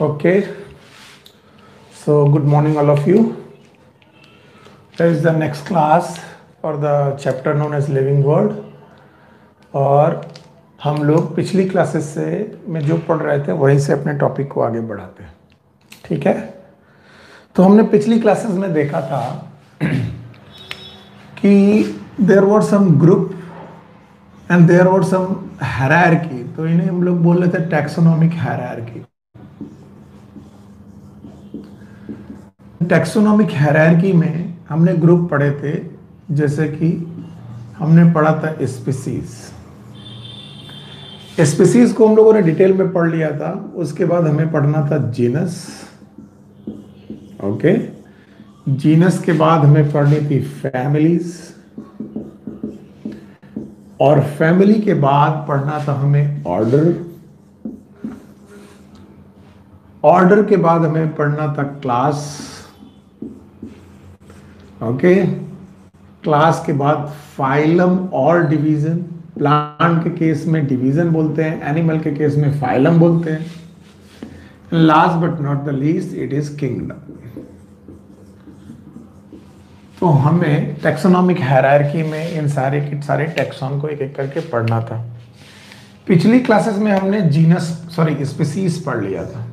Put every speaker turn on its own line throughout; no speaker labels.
Okay, so good morning, all of you. There is the next class for the chapter known as Living Word. और हम लोग पिछली classes से में जो पढ़ रहे थे वहीं से अपने टॉपिक को आगे बढ़ाते हैं, ठीक है। तो हमने पिछली क्लासेस में देखा था कि there were some group and there were some hierarchy. तो इन्हें हम लोग बोल रहे थे टैक्सोनॉमिक हायरार्की। टैक्सोनॉमिक हायरार्की में हमने ग्रुप पढ़े थे, जैसे कि हमने पढ़ा था स्पीसीज। स्पीसीज को हम लोगों ने डिटेल में पढ़ लिया था। उसके बाद हमें पढ़ना था जीनस। ओके, जीनस के बाद हमें पढ़नी थी फैमिलीज, और फैमिली के बाद पढ़ना था हमें ऑर्डर। ऑर्डर के बाद हमें पढ़ना था क्लास। ओके, क्लास के बाद फाइलम और डिवीजन। प्लांट के केस में डिवीजन बोलते हैं, एनिमल के केस में फाइलम बोलते हैं। Last but not the least it is kingdom. तो हमें टैक्सोनॉमिक हायरार्की में इन सारे के सारे टैक्सॉन को एक एक करके पढ़ना था। पिछली क्लासेस में हमने स्पीसीज पढ़ लिया था,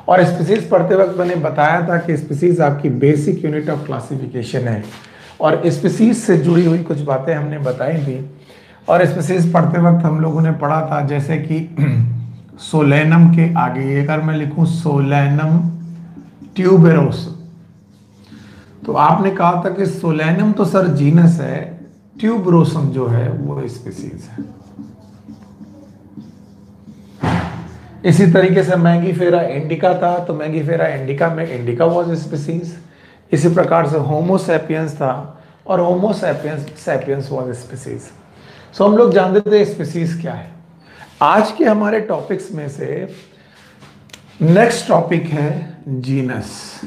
और स्पीसीज पढ़ते वक्त मैंने बताया था कि स्पीसीज आपकी बेसिक यूनिट ऑफ क्लासिफिकेशन है, और स्पीसीज से जुड़ी हुई कुछ बातें हमने बताई थी। और स्पीसीज पढ़ते वक्त हम लोगों ने पढ़ा था, जैसे कि सोलेनम के आगे अगर मैं लिखूं सोलेनम ट्यूबेरोसम, तो आपने कहा था कि सोलेनम तो सर जीनस है, ट्यूबरोसम जो है वो स्पीसीज है। इसी तरीके से मैंगीफेरा इंडिका था, तो मैंगीफेरा इंडिका में इंडिका वाज स्पीसीज। इसी प्रकार से होमो सैपियंस था, और होमो सैपियंस वाज स्पीसीज। सो हम लोग जानते थे स्पीसीज क्या है। आज के हमारे टॉपिक्स में से नेक्स्ट टॉपिक है जीनस।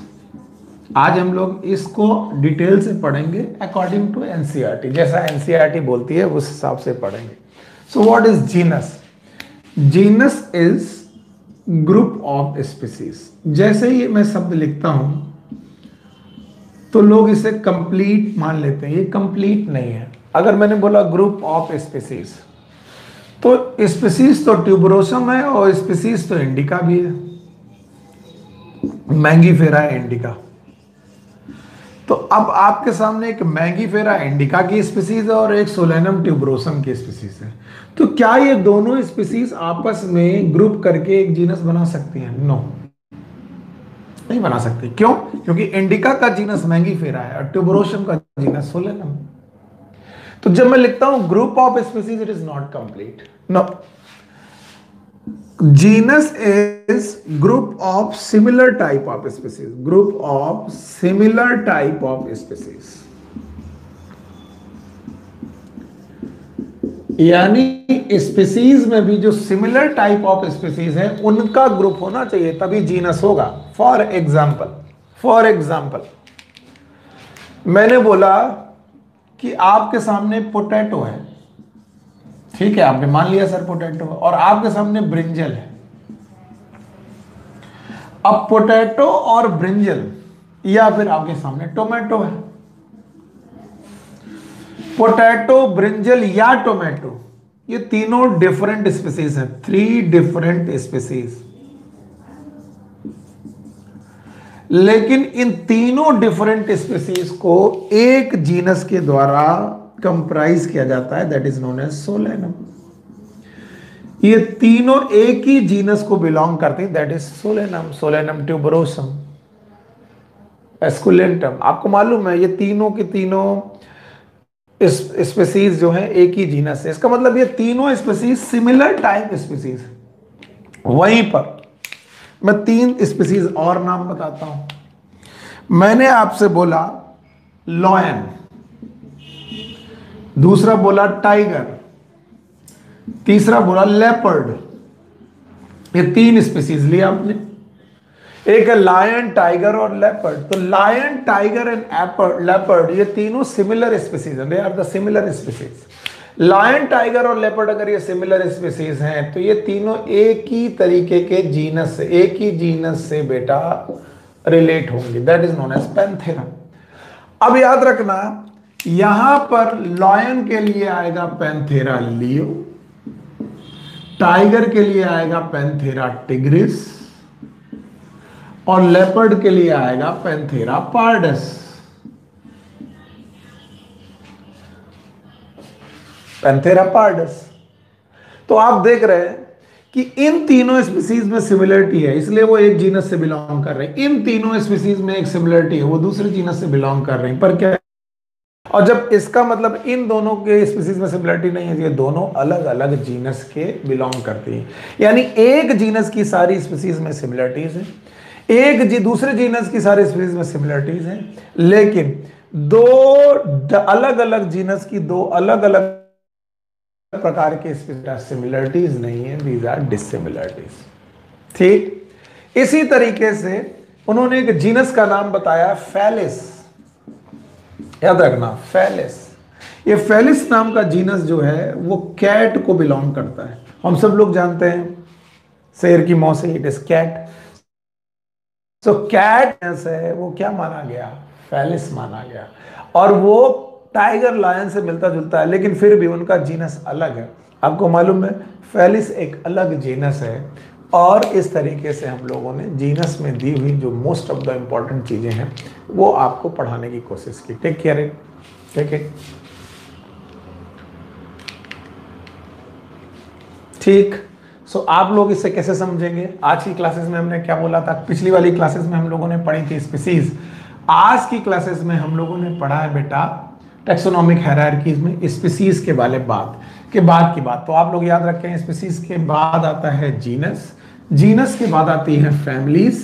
आज हम लोग इसको डिटेल से पढ़ेंगे अकॉर्डिंग टू एनसीईआरटी, जैसा एनसीईआरटी बोलती है उस हिसाब से पढ़ेंगे। So what is genus? Genus is group of species. जैसे ही मैं शब्द लिखता हूं तो लोग इसे कंप्लीट मान लेते हैं। ये कंप्लीट नहीं है। अगर मैंने बोला ग्रुप ऑफ स्पीसीज, तो स्पीसीज तो ट्यूबरोसम है और स्पीसीज तो इंडिका भी है, मैंगीफेरा इंडिका। तो अब आपके सामने एक मैंगीफेरा इंडिका की स्पीसीज है और एक सोलेनम ट्यूबरोसम की स्पीसीज है। तो क्या ये दोनों स्पीसीज आपस में ग्रुप करके एक जीनस बना सकती हैं? नो, नहीं बना सकती। क्यों? क्योंकि इंडिका का जीनस मैंगीफेरा है और ट्यूबरोसम का जीनस सोलेनम। तो जब मैं लिखता हूं group of species, it is not complete. No, genus is group of similar type of species. Group of similar type of species. यानी स्पीसीज में भी जो सिमिलर टाइप ऑफ स्पीसीज है उनका ग्रुप होना चाहिए, तभी जीनस होगा। फॉर एग्जाम्पल मैंने बोला कि आपके सामने पोटैटो है, ठीक है, आपने मान लिया सर पोटैटो, और आपके सामने ब्रिंजल है। अब पोटैटो और ब्रिंजल, या फिर आपके सामने टोमेटो है। पोटैटो, ब्रिंजल या टोमेटो, ये तीनों डिफरेंट स्पीसीज हैं, 3 डिफरेंट स्पीसीज। लेकिन इन तीनों डिफरेंट स्पीसीज को एक जीनस के द्वारा कंप्राइज किया जाता है, that is known as Solanum. ये तीनों एक ही जीनस को बिलोंग करते हैं, that is Solanum. Solanum tuberosum, esculentum. आपको मालूम है ये तीनों के तीनों स्पीसीज जो है एक ही जीनस है। इसका मतलब ये तीनों स्पीसीज सिमिलर टाइप स्पीसीज। वहीं पर मैं 3 स्पीसीज और नाम बताता हूं। मैंने आपसे बोला लॉयन, दूसरा बोला टाइगर, तीसरा बोला लेपर्ड। ये 3 स्पीसीज लिया आपने। एक है लायन, टाइगर और लेपर्ड। तो लायन, टाइगर एंड लेपर्ड, ये तीनों सिमिलर स्पीसीज हैं, they are the similar species. Lion, tiger और लेपर्ड अगर ये सिमिलर स्पीसीज हैं तो ये तीनों एक ही तरीके के जीनस से, एक ही जीनस से बेटा रिलेट होंगे, that is known as Panthera. अब याद रखना यहां पर लायन के लिए आएगा पैंथेरा लियो, टाइगर के लिए आएगा पैंथेरा टिग्रिस और लेपर्ड के लिए आएगा पैंथेरा पार्डस। Panthera pardus. तो आप देख रहे हैं कि इन तीनों स्पीसीज में सिमिलरिटी है, इसलिए वो एक जीनस से बिलोंग कर रहे हैं। इन तीनों स्पीसीज में एक सिमिलरिटी है, वो दूसरे जीनस से बिलोंग कर रहे हैं, पर क्या, और जब इसका मतलब इन दोनों के स्पीसीज में सिमिलरिटी नहीं है, ये दोनों अलग अलग जीनस के बिलोंग करती हैं। यानी एक जीनस की सारी स्पीसीज में सिमिलरिटीज है, एक दूसरे जीनस की सारी स्पीसीज में सिमिलरिटीज है, लेकिन दो अलग अलग जीनस की दो अलग अलग प्रकार के सिमिलरिटीज नहीं है, दीज आर डिसिमिलरिटीज। ठीक, इसी तरीके से उन्होंने एक जीनस का नाम बताया फेलिस, याद रखना फेलिस। ये फेलिस नाम का जीनस जो है वो कैट को बिलोंग करता है। हम सब लोग जानते हैं शेर की मौसी, it is cat. So cat है वो क्या माना गया, फेलिस माना गया, और वो टाइगर लायन से मिलता जुलता है, लेकिन फिर भी उनका जीनस अलग है। आपको मालूम है फेलिस एक अलग जीनस है, और इस तरीके से हम लोगों ने जीनस में दी हुई जो मोस्ट ऑफ द इंपॉर्टेंट चीजें हैं वो आपको पढ़ाने की कोशिश की। Take care it, take it. ठीक, सो आप लोग इसे कैसे समझेंगे? आज की क्लासेस में हमने क्या बोला था, पिछली वाली क्लासेस में हम लोगों ने पढ़ी थी स्पीसीज, आज की क्लासेस में हम लोगों ने पढ़ा है बेटा टैक्सोनॉमिक हायरार्कीज में स्पीसीज के बारे बाद की बात। तो आप लोग याद रखें स्पीसीज के बाद आता है जीनस, जीनस के बाद आती है फैमिलीज,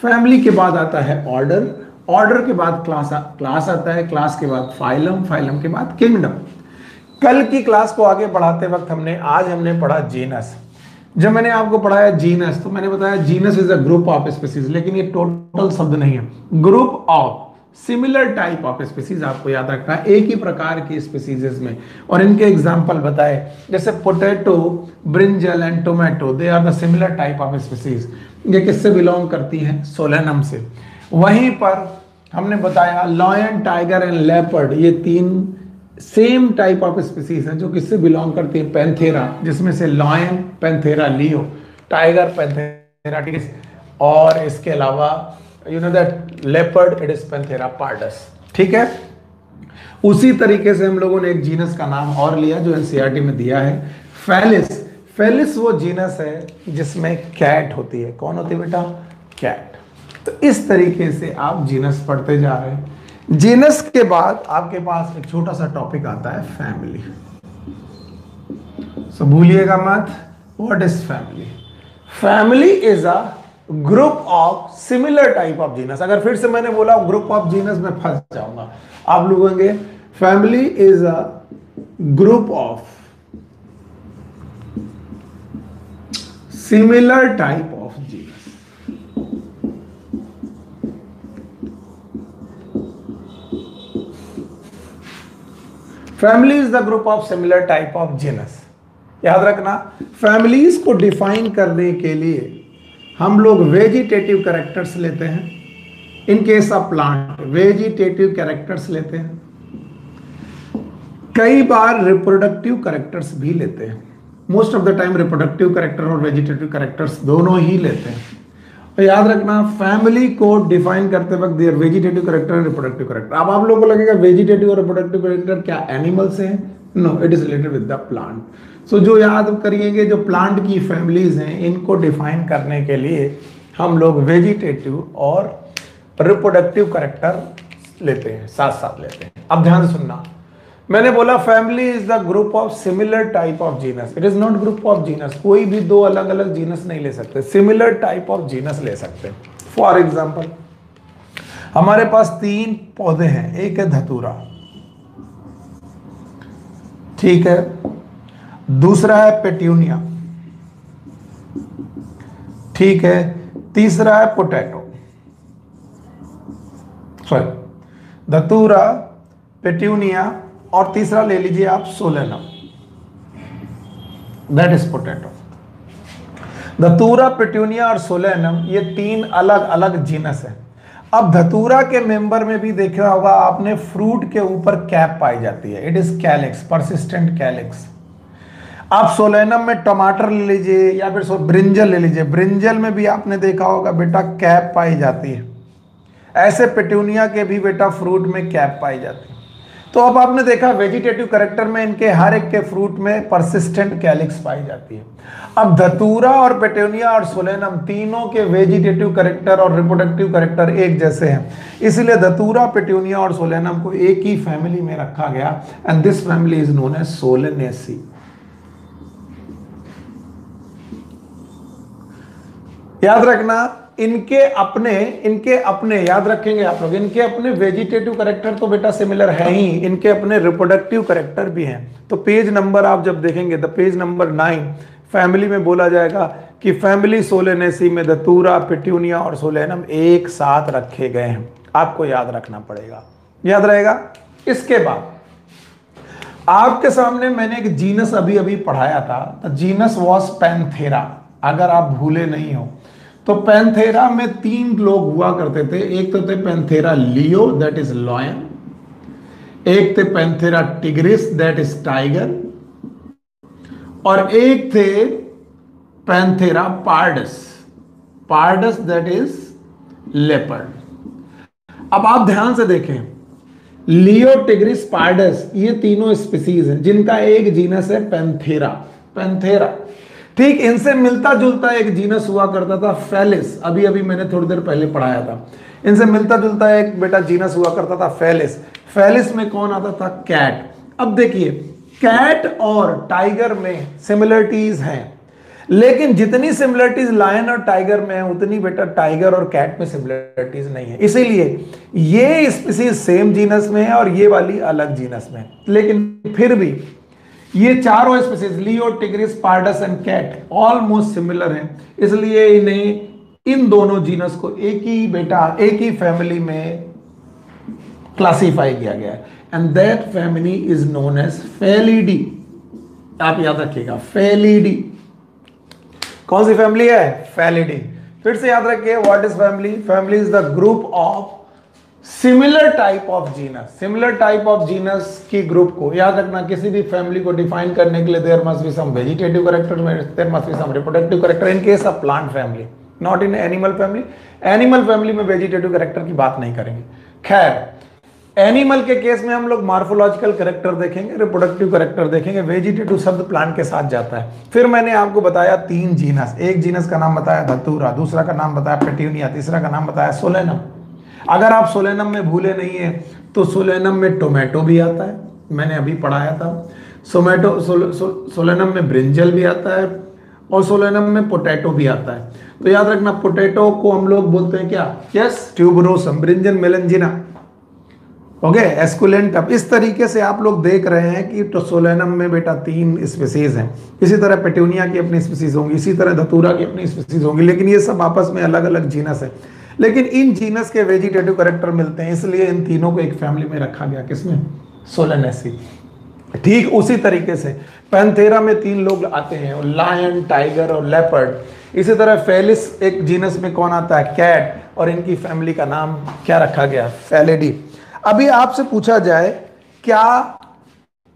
फैमिली के बाद आता है ऑर्डर, ऑर्डर के बाद क्लास आता है, क्लास के बाद फाइलम, फाइलम के बाद किंगडम। कल की क्लास को आगे बढ़ाते वक्त आज हमने पढ़ा जीनस। जब मैंने आपको पढ़ाया जीनस तो मैंने बताया genus is a group of species, लेकिन ये टोटल शब्द नहीं है, group of similar type of species आपको याद रखना है, एक ही प्रकार की स्पीसीज में। और इनके एग्जांपल बताए, जैसे potato, brinjal and tomato, they are the similar type of species. ये किससे बिलोंग करती हैं? सोलेनम से। वहीं पर हमने बताया लायन, टाइगर एंड लेपर्ड, ये तीन सेम टाइप ऑफ स्पीसीज हैं जो किससे बिलोंग करती है? पैंथेरा, जिसमें से lion Panthera leo, tiger Panthera tigris, और इसके अलावा you know that leopard it is Panthera pardus। ठीक है, उसी तरीके से हम लोगों ने एक जीनस का नाम और लिया जो एनसीईआरटी में दिया है, फेलिस। फेलिस वो जीनस है जिसमें कैट होती है। कौन होती है बेटा? कैट। तो इस तरीके से आप जीनस पढ़ते जा रहे हैं। जीनस के बाद आपके पास एक छोटा सा टॉपिक आता है फैमिली। सो भूलिएगा मत, what is family? Family is a group of similar type of genus. अगर फिर से मैंने बोला ग्रुप ऑफ जीनस में फंस जाऊंगा। आप लोग कहेंगे family is a group of similar type of genus. Family is the group of similar type of genus. याद रखना, फैमिलीज को डिफाइन करने के लिए हम लोग वेजिटेटिव कैरेक्टर्स लेते हैं। इन case of plant vegetative characters लेते हैं, कई बार रिप्रोडक्टिव कैरेक्टर्स भी लेते हैं। Most of the time reproductive character और वेजिटेटिव कैरेक्टर्स दोनों ही लेते हैं। तो याद रखना, फैमिली को डिफाइन करते वक्त देयर वेजिटेटिव कैरेक्टर और रिप्रोडक्टिव कैरेक्टर। अब आप लोगों को लगेगा वेजिटेटिव और रिप्रोडक्टिव कैरेक्टर क्या एनिमल से है? No, it is related with the plant. So जो याद करिएंगे, जो प्लांट की फैमिलीज हैं इनको डिफाइन करने के लिए हम लोग वेजिटेटिव और रिप्रोडक्टिव कैरेक्टर लेते हैं, साथ साथ लेते हैं। अब ध्यान से सुनना, मैंने बोला family is the group of similar type of genus, it is not group of genus. कोई भी दो अलग अलग जीनस नहीं ले सकते, सिमिलर टाइप ऑफ जीनस ले सकते हैं। फॉर एग्जाम्पल, हमारे पास तीन पौधे हैं, एक है धतूरा, ठीक है, दूसरा है पेट्यूनिया, ठीक है, तीसरा है पोटैटो, सॉरी धतूरा, पेट्यूनिया और तीसरा ले लीजिए आप सोलेनम। That is potato. धतूरा, पिट्यूनिया और सोलेनम ये 3 अलग अलग जीनस है। अब धतूरा के मेंबर में भी देखा होगा आपने, फ्रूट के ऊपर कैप पाई जाती है, it is calyx, persistent calyx. आप सोलेनम में टमाटर ले लीजिए या फिर ब्रिंजल ले लीजिए, ब्रिंजल में भी आपने देखा होगा बेटा कैप पाई जाती है। ऐसे पिट्यूनिया के भी बेटा फ्रूट में कैप पाई जाती है। तो अब आपने देखा वेजिटेटिव कैरेक्टर में इनके हर एक के फ्रूट में परसिस्टेंट कैलिक्स पाई जाती है। अब धतूरा और पिट्यूनिया और सोलेनम तीनों के वेजिटेटिव कैरेक्टर और रिप्रोडक्टिव कैरेक्टर एक जैसे हैं, इसलिए धतूरा, पिट्यूनिया और सोलेनम को एक ही फैमिली में रखा गया and this family is known as Solanaceae. याद रखना, इनके अपने याद रखेंगे आप लोग, इनके अपने वेजिटेटिव कैरेक्टर तो बेटा सिमिलर है ही, इनके अपने रिप्रोडक्टिव कैरेक्टर भी हैं। तो पेज नंबर आप जब देखेंगे द पेज नंबर 9 फैमिली में बोला जाएगा कि फैमिली सोलेनेसी में धतूरा, पिट्यूनिया और सोलेनम एक साथ रखे गए हैं। आपको याद रखना पड़ेगा, याद रहेगा। इसके बाद आपके सामने मैंने एक जीनस अभी अभी पढ़ाया था, जीनस वॉज पैंथेरा, अगर आप भूले नहीं हो तो पैंथेरा में 3 लोग हुआ करते थे। एक तो थे Panthera leo that is lion, एक थे Panthera tigris that is tiger, और एक थे Panthera pardus that is leopard. अब आप ध्यान से देखें, लियो, टिग्रिस, पार्डस ये तीनों स्पीसीज हैं जिनका एक जीनस है पैंथेरा। ठीक इनसे मिलता जुलता एक जीनस हुआ करता था फेलिस, अभी अभी मैंने थोड़ी देर पहले पढ़ाया था। इनसे मिलता जुलता एक बेटा जीनस हुआ करता था फेलिस में कौन आता था? कैट। अब देखिए कैट और टाइगर में सिमिलरिटीज हैं, लेकिन जितनी सिमिलरिटीज लायन और टाइगर में है उतनी बेटा टाइगर और कैट में सिमिलरिटीज नहीं है। इसीलिए ये स्पीसीज सेम जीनस में है और ये वाली अलग जीनस में है, लेकिन फिर भी ये चारों species leo, tigris, pardus and cat almost similar हैं, इसलिए इन्हें इन दोनों जीनस को एक ही फैमिली में क्लासिफाई किया गया है and that family is known as Felidae. आप याद रखिएगा फेलिडी। कौन सी फैमिली है? फेलिडी। फिर से याद रखिए what is family? Family is the group of similar type of genus की ग्रुप को याद रखना। किसी भी फैमिली को डिफाइन करने के लिए there must be some vegetative character, there must be some reproductive character in case of plant family, not in animal family. Animal family में वेजिटेटिव कैरेक्टर की बात नहीं करेंगे। खैर एनिमल के केस में हम लोग मार्फोलॉजिकल कैरेक्टर देखेंगे, रिप्रोडक्टिव कैरेक्टर देखेंगे, वेजिटेटिव शब्द प्लांट के साथ जाता है। फिर मैंने आपको बताया 3 जीनस, एक जीनस का नाम बताया धतूरा, दूसरा का नाम बताया पेट्यूनिया, तीसरा का नाम बताया सोलेनम। अगर आप सोलेनम में भूले नहीं है तो सोलेनम में टोमेटो भी आता है, मैंने अभी पढ़ाया था। सोलेनम में ब्रिंजल भी आता है और सोलेनम में पोटैटो भी आता है। तो याद रखना पोटैटो को हम लोग बोलते हैं क्या? Yes, tuberosum, brinjal melongena, okay, esculent. अब इस तरीके से आप लोग देख रहे हैं कि तो सोलेनम में बेटा 3 स्पीसीज हैं, इसी तरह पेट्यूनिया की अपनी स्पीसीज होंगी, इसी तरह धतूरा की अपनी स्पीसीज होंगी, लेकिन ये सब आपस में अलग अलग जीनस है, लेकिन इन जीनस के वेजिटेटिव कैरेक्टर मिलते हैं, इसलिए इन तीनों को एक फैमिली में रखा गया। किसमें? सोलेनेसी। ठीक उसी तरीके से पैंथेरा में 3 लोग आते हैं, लायन, टाइगर और लेपर्ड। इसी तरह फेलिस एक जीनस में कौन आता है? कैट, और इनकी फैमिली का नाम क्या रखा गया? फेलिडी। अभी आपसे पूछा जाए क्या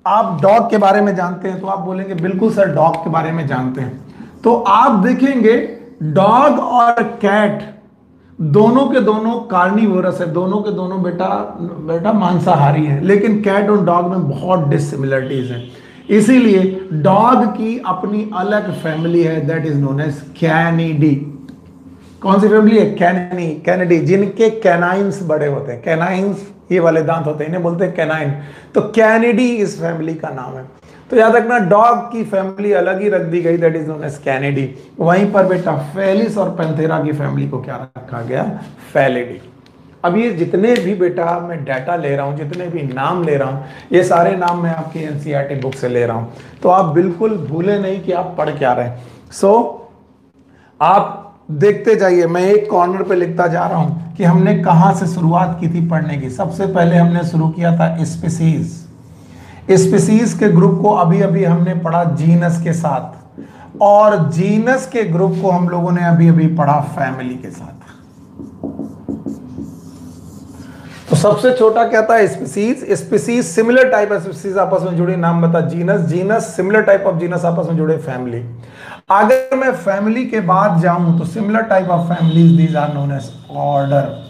आप डॉग के बारे में जानते हैं, तो आप बोलेंगे बिल्कुल सर डॉग के बारे में जानते हैं। तो आप देखेंगे डॉग और कैट दोनों के दोनों कार्निवोरस है, दोनों के दोनों बेटा मांसाहारी है, लेकिन कैट और डॉग में बहुत डिसिमिलरिटीज हैं। इसीलिए डॉग की अपनी अलग फैमिली है that is known as Canidae. कौन सी फैमिली है? कैनिडी, जिनके कैनाइन्स बड़े होते हैं, कैनाइन्स ये वाले दांत होते हैं, इन्हें बोलते हैं कैनाइन। तो कैनिडी इस फैमिली का नाम है। तो याद रखना डॉग की फैमिली अलग ही रख दी गई that is known as Canidae. वहीं पर बेटा फेलिस और पैंथेरा की फैमिली को क्या रखा गया? फेलिडी। अब ये जितने भी बेटा मैं डाटा ले रहा हूं, जितने भी नाम ले रहा हूं, ये सारे नाम मैं आपकी एनसीईआरटी बुक से ले रहा हूं, तो आप बिल्कुल भूले नहीं कि आप पढ़ क्या रहे हैं। आप देखते जाइए, मैं एक कॉर्नर पे लिखता जा रहा हूं कि हमने कहां से शुरुआत की थी पढ़ने की। सबसे पहले हमने शुरू किया था स्पीसीज के ग्रुप को अभी अभी हमने पढ़ा जीनस के साथ, और जीनस के ग्रुप को हम लोगों ने अभी अभी पढ़ा फैमिली के साथ। तो सबसे छोटा क्या था? Species. Species similar type of species आपस में जुड़े, नाम बता genus. Genus similar type of genus आपस में जुड़े, फैमिली। अगर मैं फैमिली के बाद जाऊं तो similar type of families, these are known as order.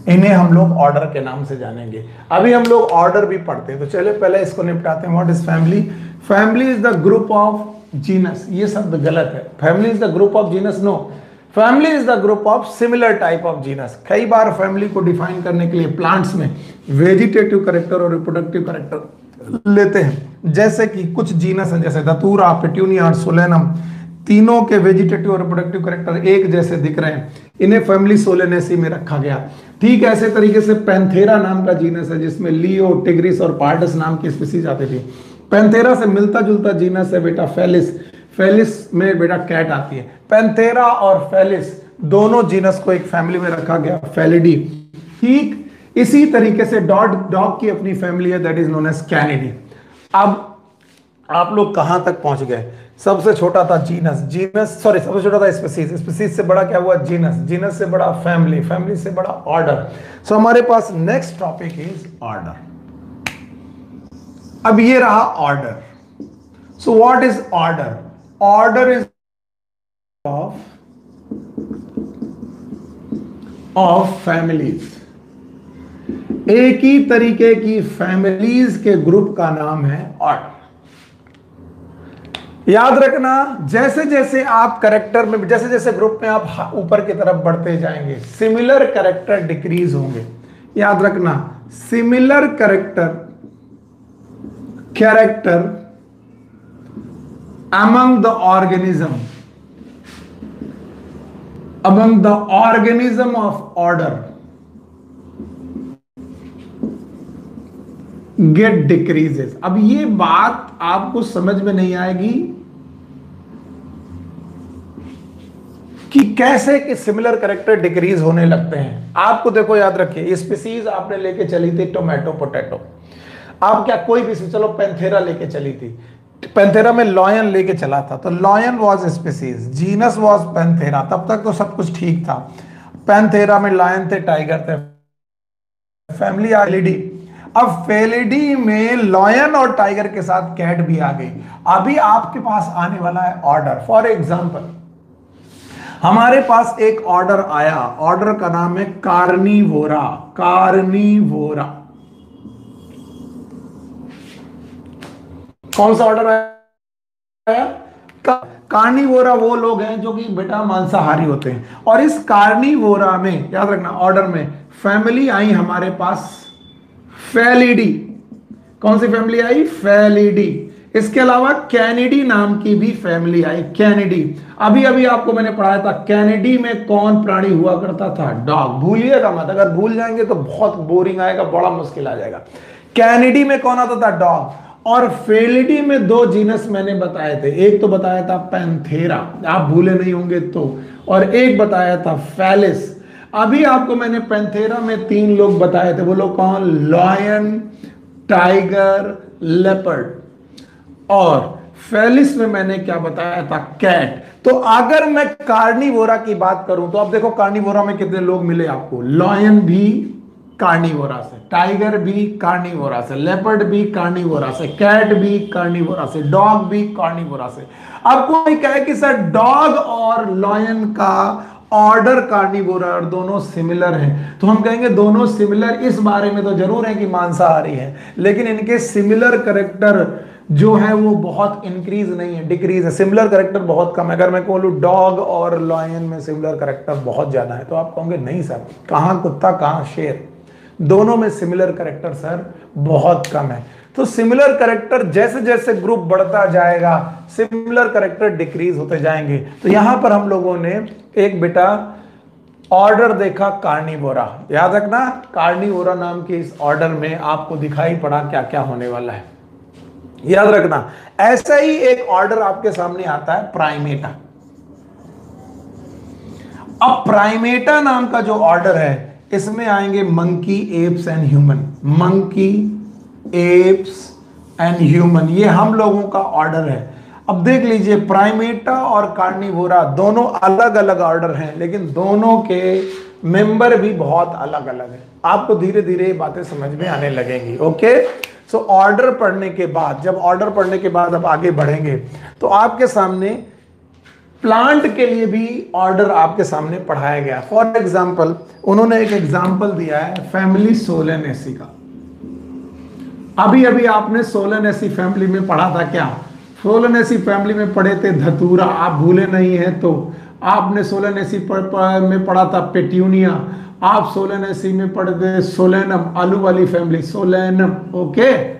इन्हें हम लोग ऑर्डर के नाम से जानेंगे। अभी हम लोग ऑर्डर भी पढ़ते हैं, तो चलिए पहले इसको निपटाते हैं। What is family? Family is the group of genus. ये शब्द गलत है। Family is the group of genus, no. Family is the group of similar type of genus. कई बार फैमिली को डिफाइन करने के लिए प्लांट्स में वेजिटेटिव कैरेक्टर और रिप्रोडक्टिव कैरेक्टर लेते हैं। जैसे कि कुछ जीनस हैं, जैसे धतूरा, पेट्यूनिया और सोलेनम, तीनों के वेजिटेटिव और रिप्रोडक्टिव कैरेक्टर एक जैसे दिख रहे हैं, इन्हें फैमिली सोलेनेसी में रखा गया। ठीक ऐसे तरीके से पैंथेरा नाम का जीनस है, जिसमें लियो, टिग्रिस और पार्टस नाम की स्पीसीज आती थी। पैंथेरा से मिलता जुलता जीनस है बेटा फेलिस। फेलिस में बेटा कैट आती है। पैंथेरा और फेलिस दोनों जीनस को एक फैमिली में रखा गया, फेलिडी। ठीक इसी तरीके से डॉग की अपनी फैमिली है, that is known as Canidae. अब आप लोग कहां तक पहुंच गए? सबसे छोटा था जीनस, सबसे छोटा था स्पीसीज, स्पीसीज से बड़ा क्या हुआ? जीनस, जीनस से बड़ा फैमिली, फैमिली से बड़ा ऑर्डर। सो हमारे पास नेक्स्ट टॉपिक इज ऑर्डर। अब ये रहा order. So what is order? Order is of families. एक ही तरीके की फैमिलीज के ग्रुप का नाम है ऑर्डर। याद रखना, जैसे जैसे आप कैरेक्टर में, जैसे जैसे ग्रुप में आप ऊपर की तरफ बढ़ते जाएंगे, सिमिलर कैरेक्टर डिक्रीज होंगे। याद रखना, similar character among the organism of order get decreases। अब ये बात आपको समझ में नहीं आएगी कि कैसे कि सिमिलर कैरेक्टर डिक्रीज होने लगते हैं। आपको देखो, याद रखिए, स्पीसीज आपने लेके चली थी टोमेटो, पोटैटो। आप क्या कोई भी, चलो पैंथेरा लेके चली थी, पैंथेरा में लॉयन लेके चला था, तो lion was species, genus was Panthera. तब तक तो सब कुछ ठीक था। पैंथेरा में लायन थे, टाइगर थे, फैमिली फेलिडी। अब फेलिडी में लॉयन और टाइगर के साथ कैट भी आ गई। अभी आपके पास आने वाला है ऑर्डर। फॉर एग्जांपल, हमारे पास एक ऑर्डर आया, ऑर्डर का नाम है कार्निवोरा। कार्निवोरा कौन सा ऑर्डर आया? कार्निवोरा वो लोग हैं जो कि बेटा मांसाहारी होते हैं। और इस कार्निवोरा में, याद रखना, ऑर्डर में फैमिली आई हमारे पास फेलिडी। कौन सी फैमिली आई? फेलिडी। इसके अलावा कैनिडी नाम की भी फैमिली आई, कैनिडी। अभी अभी आपको मैंने पढ़ाया था, कैनिडी में कौन प्राणी हुआ करता था? डॉग। भूलिएगा मत, अगर भूल जाएंगे तो बहुत बोरिंग आएगा, बड़ा मुश्किल आ जाएगा। कैनिडी में कौन आता था? डॉग। और फेलिडी में दो जीनस मैंने बताए थे, एक तो बताया था पैंथेरा, आप भूले नहीं होंगे तो, और एक बताया था फेलिस। अभी आपको मैंने पैंथेरा में 3 लोग बताए थे, वो लोग कौन? Lion, tiger, leopard. और फेलिस में मैंने क्या बताया था? कैट। तो अगर मैं कार्निवोरा की बात करूं तो अब देखो, कार्निवोरा में कितने लोग मिले आपको? लॉयन भी कार्निवोरा से, टाइगर भी कार्निवोरा से, लेपर्ड भी कार्निवोरा से, कैट भी कार्निवोरा से, डॉग भी कार्निवोरा से। अब कोई कहे कि सर डॉग और लॉयन का ऑर्डर कार्निवोरा और दोनों सिमिलर हैं, तो हम कहेंगे दोनों सिमिलर इस बारे में तो जरूर है कि मांसाहारी है, लेकिन इनके सिमिलर कैरेक्टर जो है वो बहुत इंक्रीज नहीं है, डिक्रीज है। सिमिलर कैरेक्टर बहुत कम है। अगर मैं बोलूं डॉग और लॉयन में सिमिलर कैरेक्टर बहुत ज्यादा है, तो आप कहोगे नहीं सर, कहां कुत्ता कहां शेर, दोनों में सिमिलर कैरेक्टर सर बहुत कम है। तो सिमिलर कैरेक्टर जैसे जैसे ग्रुप बढ़ता जाएगा, सिमिलर कैरेक्टर डिक्रीज होते जाएंगे। तो यहां पर हम लोगों ने एक बेटा ऑर्डर देखा कार्निवोरा। याद रखना, कार्निवोरा नाम के इस ऑर्डर में आपको दिखाई पड़ा क्या क्या होने वाला है। याद रखना, ऐसा ही एक ऑर्डर आपके सामने आता है प्राइमेटा। अब प्राइमेटा नाम का जो ऑर्डर है, इसमें आएंगे monkey, apps and human. Monkey, apps and human, ये हम लोगों का ऑर्डर है। अब देख लीजिए, प्राइमेटा और कार्निवोरा दोनों अलग अलग ऑर्डर हैं, लेकिन दोनों के मेंबर भी बहुत अलग अलग हैं। आपको धीरे धीरे ये बातें समझ में आने लगेंगी। ओके, सो ऑर्डर पढ़ने के बाद, जब ऑर्डर पढ़ने के बाद अब आगे बढ़ेंगे तो आपके सामने प्लांट के लिए भी ऑर्डर आपके सामने पढ़ाया गया। फॉर एग्जाम्पल, उन्होंने एक एग्जाम्पल दिया है फैमिली सोलेनेसी का। अभी अभी आपने सोलेनेसी फैमिली में पढ़ा था क्या? सोलेनेसी फैमिली में पढ़े थे धतूरा, आप भूले नहीं है तो। आपने सोलेनेसी में पढ़ा था पेट्यूनिया, आप सोलेनेसी में पढ़े थे सोलेनम, आलू वाली फैमिली सोलेनम। ओके,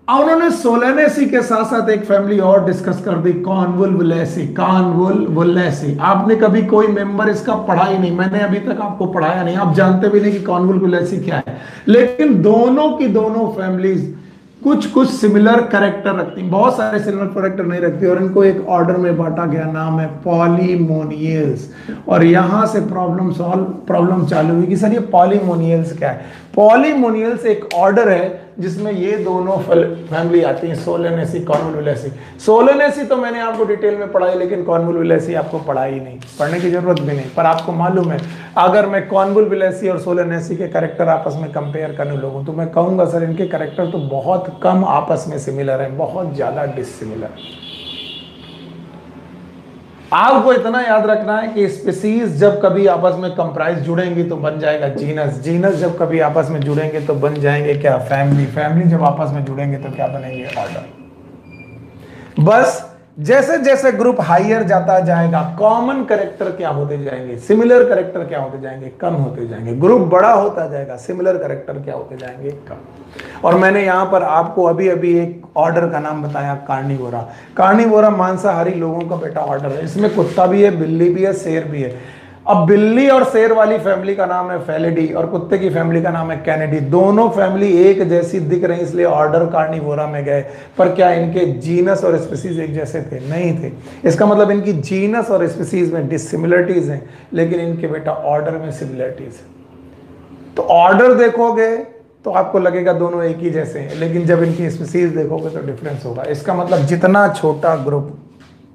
अब उन्होंने सोलेनेसी के साथ साथ एक फैमिली और डिस्कस कर दी, कॉन्वोल्वुलेसी। कॉन्वोल्वुलेसी आपने कभी कोई मेंबर इसका पढ़ा ही नहीं, मैंने अभी तक आपको पढ़ाया नहीं, आप जानते भी नहीं कि कॉन्वोल्वुलेसी क्या है। लेकिन दोनों की दोनों फैमिलीज कुछ कुछ सिमिलर कैरेक्टर रखती, बहुत सारे सिमिलर कैरेक्टर नहीं रखती, और इनको एक ऑर्डर में बांटा गया, नाम है पॉलीमोनियल्स। और यहां से प्रॉब्लम चालू हुई कि सर ये पॉलीमोनियल्स क्या है? पॉलीमोनियल्स एक ऑर्डर है जिसमें ये दोनों फैमिली आती है, सोलेनेसी, कॉन्वोल्वुलेसी। सोलेनेसी तो मैंने आपको डिटेल में पढ़ाई, लेकिन कॉन्वोल्वुलेसी आपको पढ़ाई नहीं, पढ़ने की जरूरत भी नहीं। पर आपको मालूम है, अगर मैं कॉन्वोल्वुलेसी और सोलेनेसी के कैरेक्टर आपस में कंपेयर करने लगूं तो मैं कहूंगा सर इनके कैरेक्टर तो बहुत कम आपस में सिमिलर है, बहुत ज्यादा डिसिमिलर। आपको इतना याद रखना है कि स्पीसीज जब कभी आपस में कंप्राइज जुड़ेंगी तो बन जाएगा जीनस, जीनस जब कभी आपस में जुड़ेंगे तो बन जाएंगे क्या? फैमिली, फैमिली जब आपस में जुड़ेंगे तो क्या बनेंगे? ऑर्डर। बस जैसे जैसे ग्रुप हायर जाता जाएगा, कॉमन कैरेक्टर क्या होते जाएंगे, सिमिलर कैरेक्टर क्या होते जाएंगे? कम होते जाएंगे। ग्रुप बड़ा होता जाएगा, सिमिलर कैरेक्टर क्या होते जाएंगे? कम। और मैंने यहां पर आपको अभी अभी एक ऑर्डर का नाम बताया, कार्निवोरा। कार्निवोरा मांसाहारी लोगों का बेटा ऑर्डर है, इसमें कुत्ता भी है, बिल्ली भी है, शेर भी है। अब बिल्ली और शेर वाली फैमिली का नाम है फेलिडी और कुत्ते की फैमिली का नाम है कैनिडी। दोनों फैमिली एक जैसी दिख रही, इसलिए ऑर्डर कार्निवोरा में गए। पर क्या इनके जीनस और स्पीसीज एक जैसे थे? नहीं थे। इसका मतलब इनकी जीनस और स्पीसीज में डिसिमिलरिटीज हैं, लेकिन इनके बेटा ऑर्डर में सिमिलरिटीज है। तो ऑर्डर देखोगे तो आपको लगेगा दोनों एक ही जैसे हैं, लेकिन जब इनकी स्पीसीज देखोगे तो डिफरेंस होगा। इसका मतलब जितना छोटा ग्रुप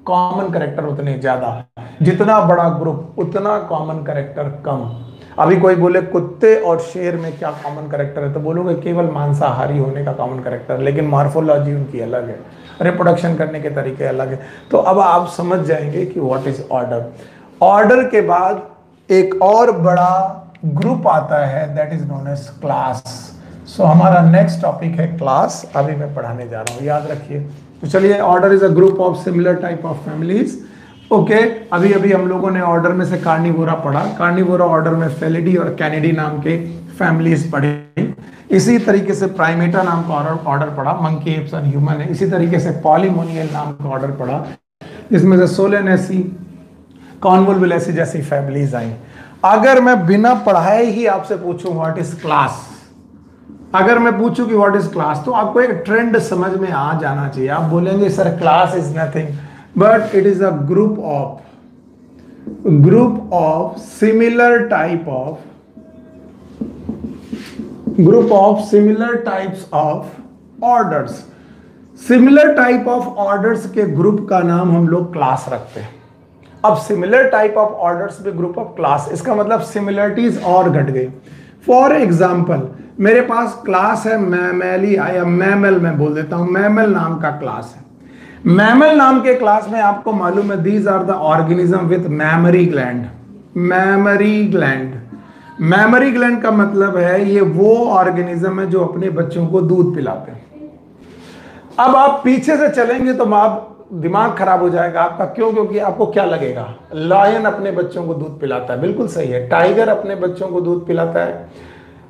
कॉमन कैरेक्टर उतने ज्यादा, जितना बड़ा ग्रुप उतना कॉमन कैरेक्टर कम। अभी कोई बोले कुत्ते और शेर में क्या कॉमन कैरेक्टर है, तो बोलोगे केवल मांसाहारी होने का कॉमन कैरेक्टर, लेकिन मॉर्फोलॉजी उनकी अलग है, रिप्रोडक्शन करने के तरीके अलग है। तो अब आप समझ जाएंगे कि व्हाट इज ऑर्डर। ऑर्डर के बाद एक और बड़ा ग्रुप आता है, that is known as class. So हमारा नेक्स्ट टॉपिक है क्लास, अभी मैं पढ़ाने जा रहा हूं, याद रखिए। तो चलिए, order is a group of similar type of families. Okay, अभी अभी हम लोगों ने ऑर्डर में से कार्निवोरा पढ़ा, कार्निवोरा ऑर्डर में फेलिडी और कैनिडी नाम के फैमिलीज पढ़े। इसी तरीके से प्राइमेटा नाम का ऑर्डर पढ़ा, मंकी, एप्स एंड ह्यूमन है। इसी तरीके से पॉलीमोनियल नाम का ऑर्डर पढ़ा, इसमें से सोलेनेसी, कॉन्वोल्वुलेसी जैसी फैमिलीज आई। अगर मैं बिना पढ़ाए ही आपसे पूछूं व्हाट इज क्लास, अगर मैं पूछूं कि व्हाट इज क्लास, तो आपको एक ट्रेंड समझ में आ जाना चाहिए। आप बोलेंगे sir class is nothing but it is a group of similar types of orders. Similar type of orders के ग्रुप का नाम हम लोग क्लास रखते हैं। अब सिमिलर टाइप ऑफ ऑर्डर्स में ग्रुप ऑफ क्लास, इसका मतलब सिमिलरिटीज और घट गई। फॉर एग्जाम्पल, मेरे पास क्लास है मैमली या मैमल, मैं बोल देता हूं मैमल नाम का क्लास है। मैमल नाम के क्लास में आपको मालूम है these are the organism with mammary gland. Mammary gland का मतलब है ये वो ऑर्गेनिज्म है जो अपने बच्चों को दूध पिलाते हैं। अब आप पीछे से चलेंगे तो आप दिमाग खराब हो जाएगा आपका। क्यों? क्योंकि आपको क्या लगेगा, लायन अपने बच्चों को दूध पिलाता है, बिल्कुल सही है। टाइगर अपने बच्चों को दूध पिलाता है,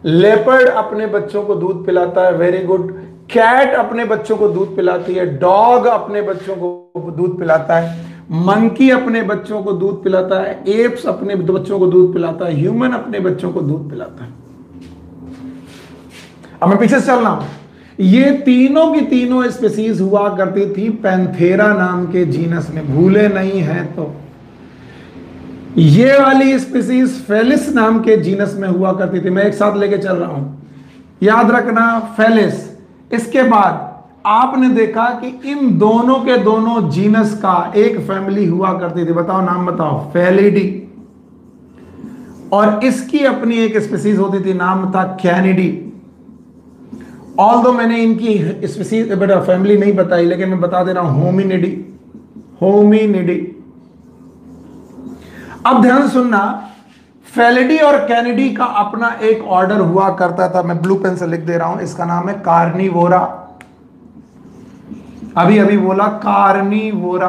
लेपर्ड अपने बच्चों को दूध पिलाता है, वेरी गुड। कैट अपने बच्चों को दूध पिलाती है, डॉग अपने बच्चों को दूध पिलाता है, मंकी अपने बच्चों को दूध पिलाता है, एप्स अपने बच्चों को दूध पिलाता है, ह्यूमन अपने बच्चों को दूध पिलाता है। अब मैं पीछे से चल रहा हूं, ये तीनों की तीनों स्पीसीज हुआ करती थी पैंथेरा नाम के जीनस में, भूले नहीं है तो। ये वाली स्पीसीज फेलिस नाम के जीनस में हुआ करती थी। मैं एक साथ लेके चल रहा हूं, याद रखना फेलिस। इसके बाद आपने देखा कि इन दोनों के दोनों जीनस का एक फैमिली हुआ करती थी, बताओ नाम बताओ, फेलिडी। और इसकी अपनी एक स्पीसीज होती थी, नाम था कैनिडी। ऑल दो मैंने इनकी स्पीसीज बेटा फैमिली नहीं बताई, लेकिन मैं बता दे रहा हूं, होमिनिडी, होमिनिडी। अब ध्यान सुनना, फेलिडी और कैनिडी का अपना एक ऑर्डर हुआ करता था, मैं ब्लू पेन से लिख दे रहा हूं, इसका नाम है कार्निवोरा। अभी अभी बोला कार्निवोरा।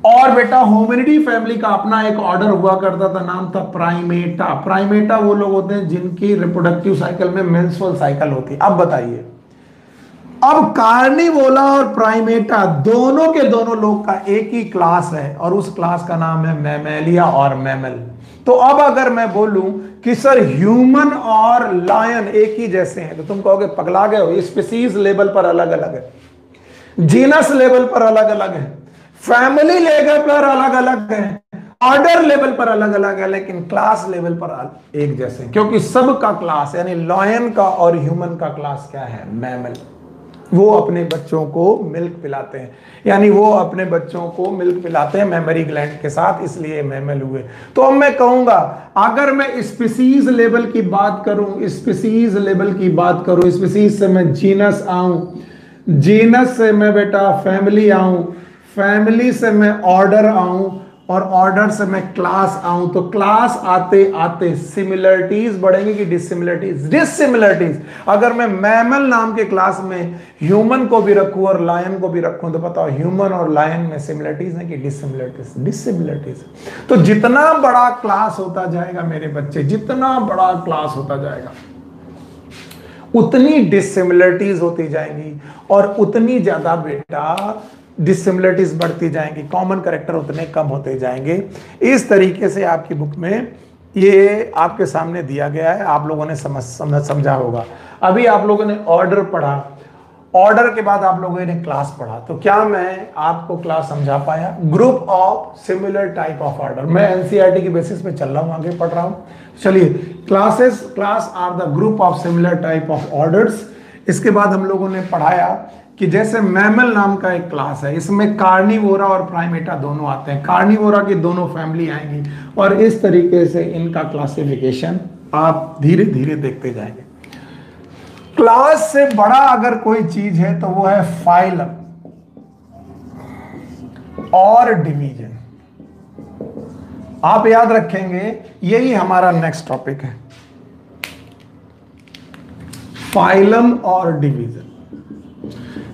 और बेटा होमिनिडी फैमिली का अपना एक ऑर्डर हुआ करता था, नाम था प्राइमेटा। प्राइमेटा वो लोग होते हैं जिनकी रिप्रोडक्टिव साइकिल में मेंस्ट्रुअल साइकिल होती है। अब बताइए, अब कार्निवोरा और प्राइमेटा दोनों के दोनों लोग का एक ही क्लास है, और उस क्लास का नाम है मैमेलिया और मैमल। तो अब अगर मैं बोलूं कि सर ह्यूमन और लायन एक ही जैसे हैं, तो तुम कहोगे पगला गए हो, स्पीसीज लेवल पर अलग अलग है, जीनस लेवल पर अलग अलग है, फैमिली लेवल पर अलग अलग है, ऑर्डर लेवल पर अलग अलग है, लेकिन क्लास लेवल पर एक जैसे हैं, क्योंकि सबका क्लास यानी लायन का और ह्यूमन का क्लास क्या है, मैमल। वो अपने बच्चों को मिल्क पिलाते हैं, यानी वो अपने बच्चों को मिल्क पिलाते हैं मेमरी ग्लैंड के साथ, इसलिए मैमल हुए। तो अब मैं कहूंगा, अगर मैं स्पीसीज लेवल की बात करूं, स्पीसीज लेवल की बात करूं, स्पीसीज से मैं जीनस आऊं, जीनस से मैं बेटा फैमिली आऊं, फैमिली से मैं ऑर्डर आऊं, और ऑर्डर से मैं क्लास आऊं, तो क्लास आते आते सिमिलरिटीज बढ़ेंगी कि डिसिमिलरिटीज? डिसिमिलरिटीज। अगर मैं मैमल नाम के क्लास में ह्यूमन को भी रखूं और लायन को भी रखूं, तो बताओ ह्यूमन और लायन में सिमिलरिटीज है कि डिसिमिलरिटीज? डिसिमिलरिटीज। तो जितना बड़ा क्लास होता जाएगा मेरे बच्चे, जितना बड़ा क्लास होता जाएगा, उतनी डिसिमिलरिटीज होती जाएंगी, और उतनी ज्यादा बेटा डिसिमिलरिटीज बढ़ती जाएंगी, कॉमन कैरेक्टर उतने कम होते जाएंगे। इस तरीके से आपकी बुक में ये आपके सामने दिया गया है, आप लोगों ने समझा होगा। अभी आप लोगों ने ऑर्डर पढ़ा, ऑर्डर के बाद आप लोगों ने क्लास पढ़ा, तो क्या मैं आपको क्लास समझा पाया? Group of similar type of order, मैं एनसीईआरटी की बेसिस पे चल रहा हूं, आगे पढ़ रहा हूं। चलिए, class are the group of similar type of orders. इसके बाद हम लोगों ने पढ़ाया कि जैसे मैमल नाम का एक क्लास है, इसमें कार्निवोरा और प्राइमेटा दोनों आते हैं, कार्निवोरा की दोनों फैमिली आएंगी, और इस तरीके से इनका क्लासिफिकेशन आप धीरे धीरे देखते जाएंगे। क्लास से बड़ा अगर कोई चीज है तो वो है फाइलम और डिवीजन। आप याद रखेंगे, यही हमारा नेक्स्ट टॉपिक है, फाइलम और डिवीजन।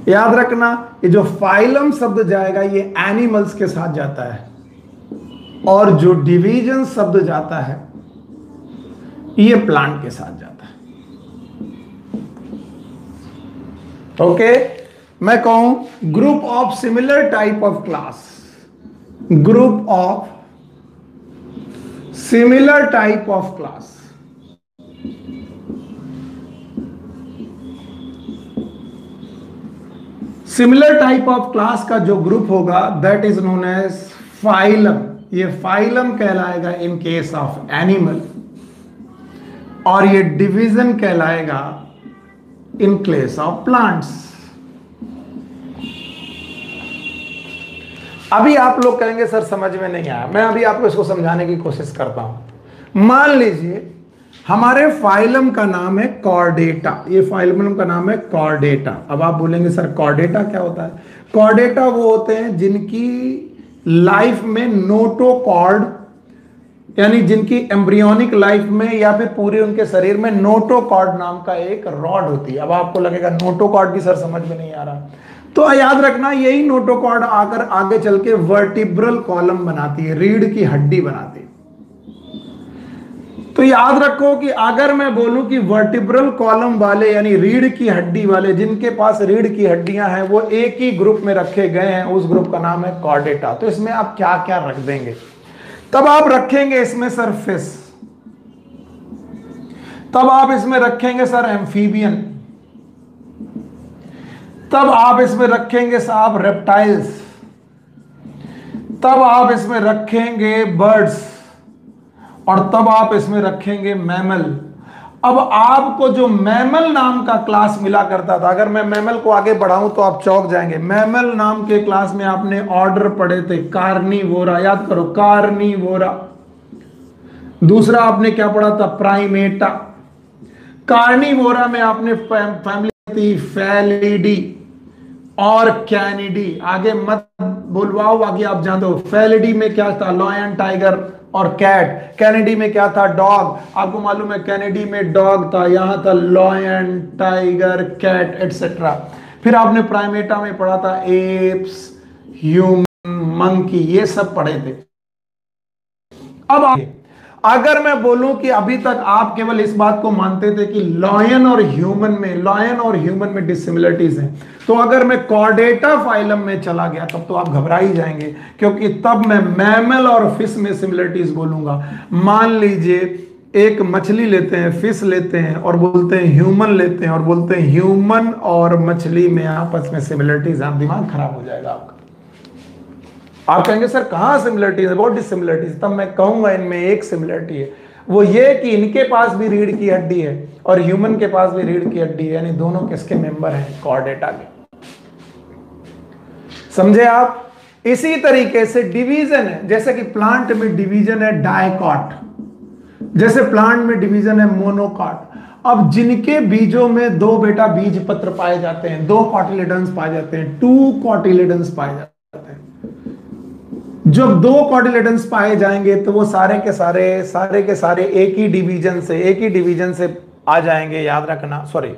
याद रखना, ये जो फाइलम शब्द जाएगा ये एनिमल्स के साथ जाता है, और जो डिवीजन शब्द जाता है ये प्लांट के साथ जाता है। ओके, मैं कहूं group of similar type of class, group of similar type of class, similar type of class का जो ग्रुप होगा that is known as phylum. ये फाइलम कहलाएगा इन केस ऑफ एनिमल, और ये डिवीजन कहलाएगा इन केस ऑफ प्लांट्स। अभी आप लोग कहेंगे सर समझ में नहीं आया, मैं अभी आपको इसको समझाने की कोशिश करता हूं। मान लीजिए हमारे फाइलम का नाम है कॉर्डेटा, ये फाइलम का नाम है कॉर्डेटा। अब आप बोलेंगे सर कॉर्डेटा क्या होता है? कॉर्डेटा वो होते हैं जिनकी लाइफ में नोटोकॉर्ड, यानी जिनकी एम्ब्रियोनिक लाइफ में या फिर पूरे उनके शरीर में नोटोकॉर्ड नाम का एक रॉड होती है। अब आपको लगेगा नोटोकॉर्ड भी सर समझ में नहीं आ रहा, तो याद रखना यही नोटोकॉर्ड आकर आगे चल के वर्टिब्रल कॉलम बनाती है, रीढ़ की हड्डी बनाती है। तो याद रखो कि अगर मैं बोलूं कि वर्टिब्रल कॉलम वाले यानी रीढ़ की हड्डी वाले, जिनके पास रीढ़ की हड्डियां हैं, वो एक ही ग्रुप में रखे गए हैं, उस ग्रुप का नाम है कॉर्डेटा। तो इसमें आप क्या क्या रख देंगे? तब आप रखेंगे इसमें सर फिश, तब आप इसमें रखेंगे सर एम्फीबियन, तब आप इसमें रखेंगे साहब रेप्टाइल्स, तब आप इसमें रखेंगे बर्ड्स, और तब आप इसमें रखेंगे मैमल, अब आपको जो मैमल नाम का क्लास मिला करता था, अगर मैं मैमल को आगे बढ़ाऊं तो आप चौंक जाएंगे। मैमल नाम के क्लास में आपने ऑर्डर पढ़े थे, कार्निवोरा, याद करो कार्निवोरा। दूसरा आपने क्या पढ़ा था, प्राइमेटा। कार्निवोरा में आपने फैमिली थी फेलिडी और कैनिडी। आगे मत बुलवाओ, आगे आप जानते हो। फेलिडी में क्या था, लॉयन, टाइगर और कैट। कैनेडी में क्या था, डॉग। आपको मालूम है कैनेडी में डॉग था, यहां था लॉयन, टाइगर, कैट एटसेट्रा। फिर आपने प्राइमेटा में पढ़ा था एप्स, ह्यूमन, मंकी, ये सब पढ़े थे। अब अगर मैं बोलूं कि अभी तक आप केवल इस बात को मानते थे कि लॉयन और ह्यूमन में डिसिमिलरिटीज हैं, तो अगर मैं कॉर्डेटा फाइलम में चला गया तब तो आप घबरा ही जाएंगे, क्योंकि तब मैं मैमल और फिश में सिमिलरिटीज बोलूंगा। मान लीजिए एक मछली लेते हैं, फिश लेते हैं और बोलते हैं ह्यूमन लेते हैं और बोलते हैं ह्यूमन और मछली में आपस में सिमिलरिटीज, आप दिमाग खराब हो जाएगा आपका। आप कहेंगे सर कहां सिमिलरिटी है, बहुत डिसिमिलरिटीज। तब मैं कहूंगा इनमें एक सिमिलरिटी है, वो ये कि इनके पास भी रीढ़ की हड्डी है और ह्यूमन के पास भी रीढ़ की हड्डी है, यानी दोनों किसके मेंबर हैं, कॉर्डेटा के। समझे आप। इसी तरीके से डिवीजन है, जैसे कि प्लांट में डिवीजन है डायकॉट, जैसे प्लांट में डिवीजन है मोनोकॉट। अब जिनके बीजों में दो बेटा बीज पत्र पाए जाते हैं, दो कॉटिलेडन्स पाए जाते हैं, 2 कॉटिलेडन्स पाए जाते हैं। जब 2 कॉटिलेडन्स पाए जाएंगे तो वो सारे के सारे एक ही डिवीजन से आ जाएंगे, याद रखना। सॉरी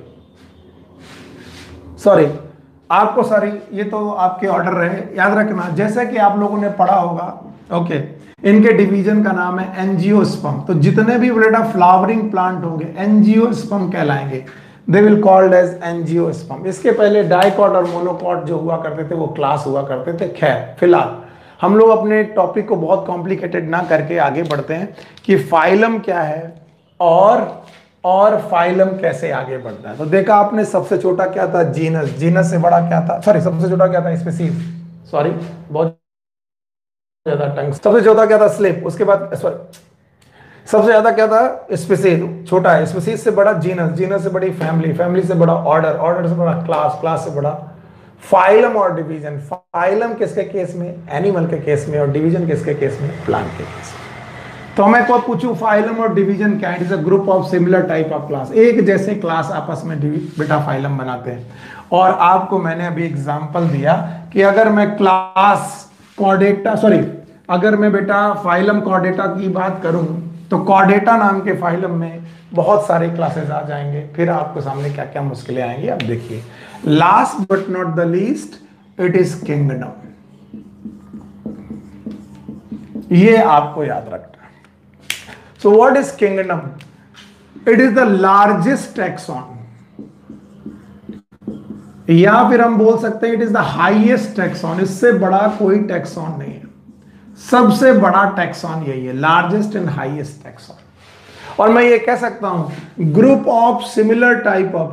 आपको सॉरी, ये तो आपके ऑर्डर रहे, याद रखना। जैसे कि आप लोगों ने पढ़ा होगा, ओके, इनके डिवीजन का नाम है एंजियोस्पर्म। तो जितने भी बेटा फ्लावरिंग प्लांट होंगे एंजियोस्पर्म कहलाएंगे, they will called as angiosperm. इसके पहले डाइकॉट और मोनोकॉट जो हुआ करते थे वो क्लास हुआ करते थे। खैर फिलहाल हम लोग अपने टॉपिक को बहुत कॉम्प्लिकेटेड ना करके आगे बढ़ते हैं कि फाइलम क्या है और फाइलम कैसे आगे बढ़ता है। तो देखा आपने, सबसे छोटा क्या था, जीनस। जीनस से बड़ा क्या था, सबसे छोटा क्या था, स्पीसीज। बहुत ज्यादा टंग। सबसे छोटा क्या था, स्लिप। उसके बाद सबसे ज्यादा क्या था, स्पीसीज, छोटा है। स्पीसीज से बड़ा जीनस, जीनस से बड़ी फैमिली, फैमिली से बड़ा ऑर्डर, ऑर्डर से बड़ा क्लास, क्लास से बड़ा फाइलम और डिवीजन। फाइलम किसके केस में, एनिमल के केस में, और डिवीजन किसके केस में, प्लांट के केस में। तो मैं को पूछूं फाइलम और डिवीजन क्या है, it is a group of similar type of class. एक जैसे क्लास आपस में बेटा फाइलम बनाते हैं। और आपको मैंने अभी एग्जांपल दिया कि अगर मैं क्लास कॉर्डेटा, अगर मैं बेटा फाइलम कॉर्डेटा की बात करूं तो कॉर्डेटा नाम के फाइलम में बहुत सारे क्लासेस आ जाएंगे। फिर आपको सामने क्या क्या मुश्किलें आएंगी, आप देखिए। Last but not the least, it is kingdom. ये आपको याद रखना। So what is kingdom? It is the largest taxon, या फिर हम बोल सकते हैं it is the highest taxon. इससे बड़ा कोई टैक्सॉन नहीं है, सबसे बड़ा टैक्सॉन यही है, लार्जेस्ट एंड हाईएस्ट टैक्सॉन। और मैं ये कह सकता हूं group of similar type of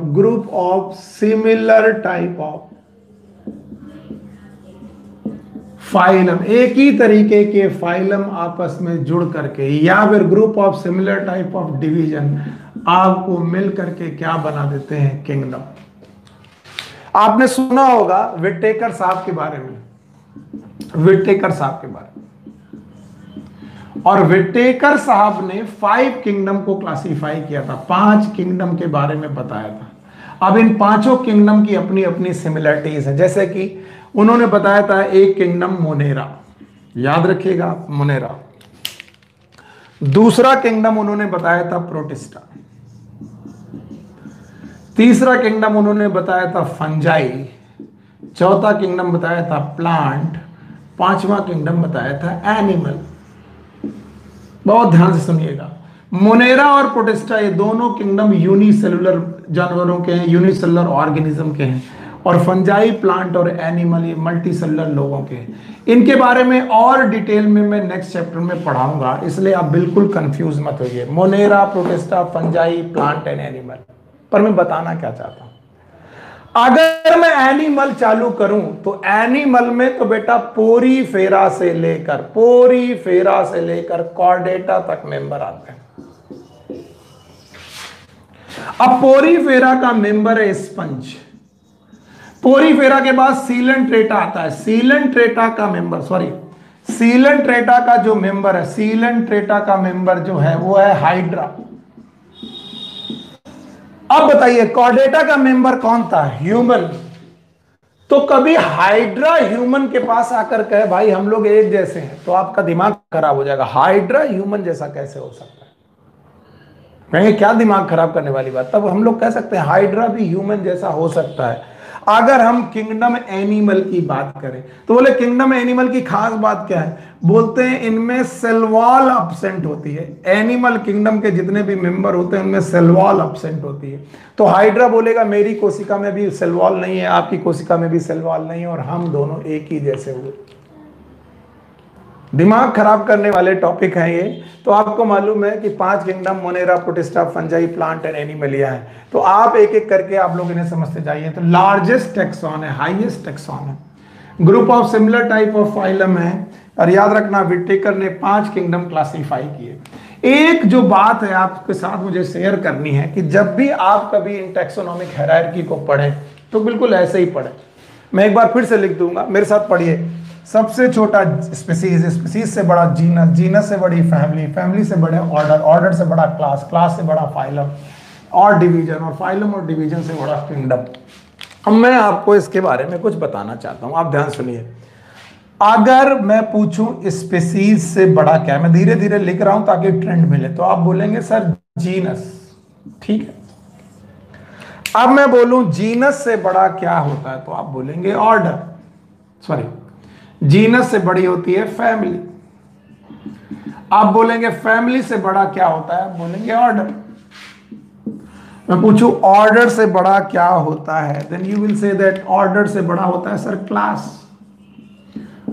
phylum, एक ही तरीके के फाइलम आपस में जुड़ करके, या फिर group of similar type of division आपको मिल करके क्या बना देते हैं, किंगडम। आपने सुना होगा विटेकर साहब के बारे में, और विटेकर साहब ने 5 किंगडम को क्लासिफाई किया था, 5 किंगडम के बारे में बताया था। अब इन 5 किंगडम की अपनी अपनी सिमिलरिटीज है। जैसे कि उन्होंने बताया था एक किंगडम मोनेरा, याद रखिएगा मोनेरा। दूसरा किंगडम उन्होंने बताया था प्रोटिस्टा। तीसरा किंगडम उन्होंने बताया था फंजाई। चौथा किंगडम बताया था प्लांट। पांचवा किंगडम बताया था एनिमल। बहुत ध्यान से सुनिएगा, मोनेरा और प्रोटिस्टा ये दोनों किंगडम यूनिसेलुलर जानवरों के हैं, यूनिसेलुलर ऑर्गेनिज्म के हैं, और फंजाई, प्लांट और एनिमल ये मल्टीसेलुलर लोगों के हैं। इनके बारे में और डिटेल में मैं नेक्स्ट चैप्टर में पढ़ाऊंगा, इसलिए आप बिल्कुल कंफ्यूज मत होइए। Monera, protista, fungi, plant and animal. पर मैं बताना क्या चाहता हूं, अगर मैं एनिमल चालू करूं तो एनिमल में तो बेटा पोरीफेरा से लेकर कॉर्डेटा तक मेंबर आते हैं। अब पोरीफेरा का मेंबर है स्पंज। पोरीफेरा के बाद सीलेंट्रेटा आता है। सीलेंट्रेटा का मेंबर, सॉरी, सीलेंट्रेटा का जो मेंबर है, सीलेंट्रेटा का मेंबर जो है वो है हाइड्रा। अब बताइए कॉर्डेटा का मेंबर कौन था? ह्यूमन। तो कभी हाइड्रा ह्यूमन के पास आकर कहे भाई हम लोग एक जैसे हैं, तो आपका दिमाग खराब हो जाएगा। हाइड्रा ह्यूमन जैसा कैसे हो सकता है? कहेंगे क्या दिमाग खराब करने वाली बात। तब हम लोग कह सकते हैं हाइड्रा भी ह्यूमन जैसा हो सकता है। अगर हम किंगडम एनिमल की बात करें तो बोले किंगडम एनिमल की खास बात क्या है? बोलते हैं इनमें सेल वॉल अब्सेंट होती है। एनिमल किंगडम के जितने भी मेंबर होते हैं उनमें सेल वॉल अब्सेंट होती है। तो हाइड्रा बोलेगा मेरी कोशिका में भी सेल वॉल नहीं है, आपकी कोशिका में भी सेल वॉल नहीं है, और हम दोनों एक ही जैसे हुए। दिमाग खराब करने वाले टॉपिक हैं ये। तो आपको मालूम है कि 5 kingdom Monera, protista, fungi, plant and Animalia है। तो आप एक एक करके आप लोग इन्हें समझते जाइए। तो लार्जेस्ट टेक्सॉन है, हाईएस्ट टेक्सॉन है, group of similar type of phylum है। और याद रखना विटेकर ने 5 किंगडम क्लासिफाई किए। एक जो बात है आपके साथ मुझे शेयर करनी है कि जब भी आप कभी इन टैक्सोनॉमिक हायरार्की को पढ़ें तो बिल्कुल ऐसे ही पढ़ें। मैं एक बार फिर से लिख दूंगा, मेरे साथ पढ़िए। सबसे छोटा स्पीसीज, स्पीसीज से बड़ा जीनस, जीनस से बड़ी फैमिली, फैमिली से बड़े ऑर्डर, ऑर्डर से बड़ा क्लास, क्लास से बड़ा फाइलम और डिवीजन, और फाइलम और डिवीजन से बड़ा किंगडम। अब मैं आपको इसके बारे में कुछ बताना चाहता हूं, आप ध्यान सुनिए। अगर मैं पूछूं स्पीसीज से बड़ा क्या है, मैं धीरे धीरे लिख रहा हूं ताकि ट्रेंड मिले, तो आप बोलेंगे सर जीनस, ठीक है। अब मैं बोलूं जीनस से बड़ा क्या होता है, तो आप बोलेंगे ऑर्डर, सॉरी, जीनस से बड़ी होती है फैमिली। आप बोलेंगे फैमिली से बड़ा क्या होता है, आप बोलेंगे ऑर्डर। मैं पूछूं ऑर्डर से बड़ा क्या होता है, then you will say that order से बड़ा होता है सर क्लास।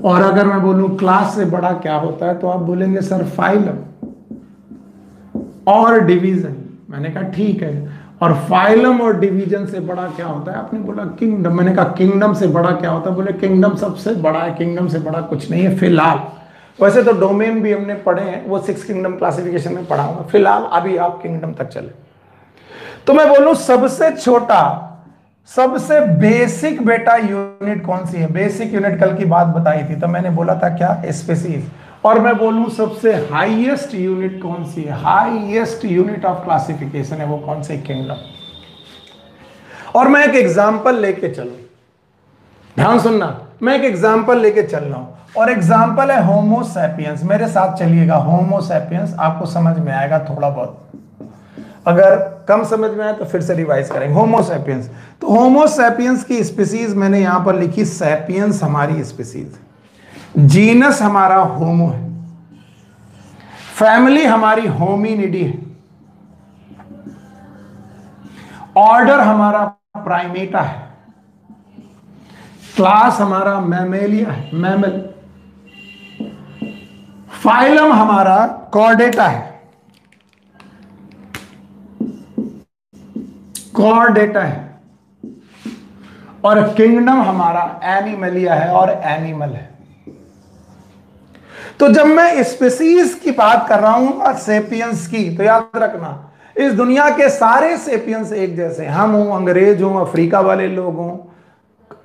और अगर मैं बोलूं क्लास से बड़ा क्या होता है, तो आप बोलेंगे सर फाइलम और डिवीजन। मैंने कहा ठीक है। और फाइलम और डिवीजन से बड़ा क्या होता है, आपने बोला किंगडम। मैंने कहा किंगडम से बड़ा क्या होता है, बोले किंगडम सबसे बड़ा है, किंगडम से बड़ा कुछ नहीं है फिलहाल। वैसे तो डोमेन भी हमने पढ़े हैं, वो 6 किंगडम क्लासिफिकेशन में पढ़ा हूं। फिलहाल अभी आप किंगडम तक चले। तो मैं बोलूं सबसे छोटा, सबसे बेसिक बेटा यूनिट कौन सी है? बेसिक यूनिट कल की बात बताई थी, तो मैंने बोला था क्या, स्पीसीज। और मैं बोलूं सबसे हाईएस्ट यूनिट कौन सी है? हाईएस्ट यूनिट ऑफ क्लासिफिकेशन है वो कौन सी? किंगडम। और मैं एक एग्जांपल लेके चलूं, ध्यान सुनना, मैं एक एग्जांपल लेके चल रहा हूं, और एग्जांपल है होमो सैपियंस। मेरे साथ चलिएगा, होमो सैपियंस आपको समझ में आएगा थोड़ा बहुत। अगर कम समझ में आए तो फिर से रिवाइज करेंगे। होमो सैपियंस, तो होमो सैपियंस की स्पीसीज मैंने यहां पर लिखी, सैपियंस हमारी स्पीसीज, जीनस हमारा होमो है, फैमिली हमारी होमिनिडी है, ऑर्डर हमारा प्राइमेटा है, क्लास हमारा मैमेलिया है, मैमल, फाइलम हमारा कॉर्डेटा है, कॉर्डेटा है, और किंगडम हमारा एनिमलिया है और एनिमल है। तो जब मैं स्पीसीज की बात कर रहा हूं और सेपियंस की, तो याद रखना इस दुनिया के सारे सेपियंस एक जैसे, हम हो, अंग्रेज हो, अफ्रीका वाले लोग हों,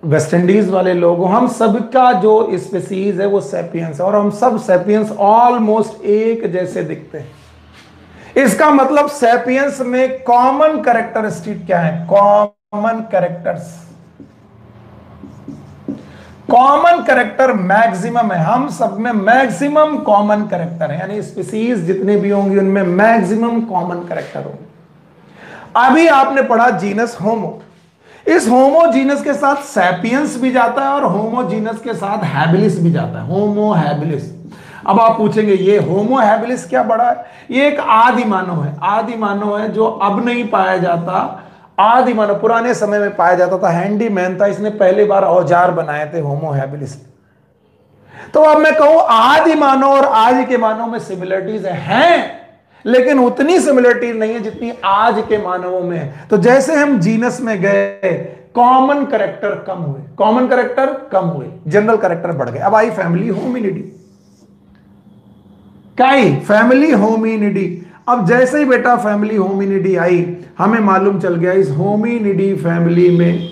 वेस्ट इंडीज वाले लोग हों, हम सबका जो स्पीसीज है वो सेपियंस है, और हम सब सेपियंस ऑलमोस्ट एक जैसे दिखते हैं। इसका मतलब सेपियंस में कॉमन कैरेक्टरिस्टिक क्या है? Common characters, common character maximum है, हम सब में मैक्सिमम कॉमन कैरेक्टर है, यानी स्पीसीज जितने भी होंगी उनमें मैक्सिमम कॉमन कैरेक्टर होंगे। अभी आपने पढ़ा जीनस होमो, इस होमो जीनस के साथ सैपियंस भी जाता है और होमो जीनस के साथ हैबिलिस भी जाता है, होमो हैबिलिस। अब आप पूछेंगे ये होमो हैबिलिस क्या बड़ा है? ये एक आदि मानव है, आदि मानव है जो अब नहीं पाया जाता। आदि मानव पुराने समय में पाया जाता था, हैंडीमैन था, इसने पहली बार औजार बनाए थे, होमो हैबिलिस। तो अब मैं कहूं आदि मानव और आज के मानव में सिमिलरिटीज हैं, लेकिन उतनी सिमिलरिटी नहीं है जितनी आज के मानवों में है। तो जैसे हम जीनस में गए, कॉमन कैरेक्टर कम हुए, कॉमन कैरेक्टर कम हुए, जनरल कैरेक्टर बढ़ गए। अब आई फैमिली होमिनिडी, क्या आई? Family Hominidae. अब जैसे ही बेटा फैमिली होमिनिडी आई, हमें मालूम चल गया इस होमिनिडी फैमिली में,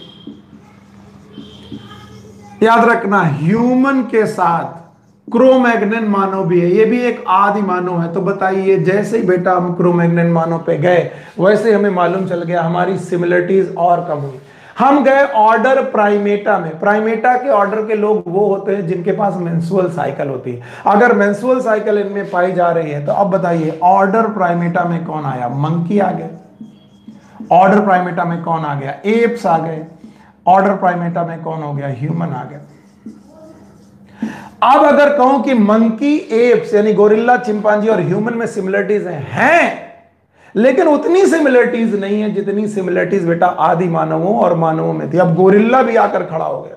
याद रखना, ह्यूमन के साथ क्रोमैग्नन मानव भी है, ये भी एक आदि मानव है। तो बताइए, जैसे ही बेटा हम क्रोमैग्नन मानव पे गए, वैसे हमें मालूम चल गया हमारी सिमिलरिटीज और कम हुई। हम गए ऑर्डर प्राइमेटा में। प्राइमेटा के ऑर्डर के लोग वो होते हैं जिनके पास मेंस्ट्रुअल साइकिल होती है। अगर मेंस्ट्रुअल साइकिल इनमें पाई जा रही है, तो अब बताइए ऑर्डर प्राइमेटा में कौन आया? मंकी आ गए। ऑर्डर प्राइमेटा में कौन आ गया? एप्स आ गए। ऑर्डर प्राइमेटा में कौन हो गया? ह्यूमन आ गया। अब अगर कहूं कि मंकी, एप्स यानी गोरिल्ला, चिंपांजी और ह्यूमन में सिमिलरिटीज हैं, लेकिन उतनी सिमिलरिटीज नहीं है जितनी सिमिलरिटीज बेटा आदि मानवों और मानवों में थी। अब गोरिल्ला भी आकर खड़ा हो गया,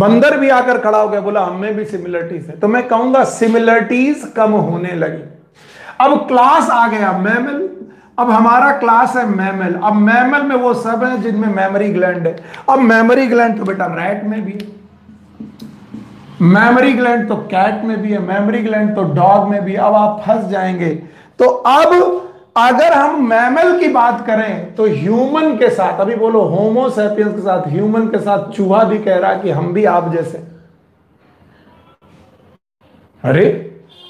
बंदर भी आकर खड़ा हो गया, बोला हमें भी सिमिलरिटीज है। तो मैं कहूंगा सिमिलरिटीज कम होने लगी। अब क्लास आ गया मैमल। अब हमारा क्लास है मैमल। अब मैमल में वो सब है जिनमें मेमोरी ग्लैंड है। अब मेमोरी ग्लैंड तो बेटा रैट में भी है, मेमोरी ग्लैंड तो कैट में भी है, मेमोरी ग्लैंड तो डॉग में भी। अब आप फंस जाएंगे। तो अब अगर हम मैमल की बात करें तो ह्यूमन के साथ, अभी बोलो होमो सैपियंस के साथ, ह्यूमन के साथ चूहा भी कह रहा है कि हम भी आप जैसे। अरे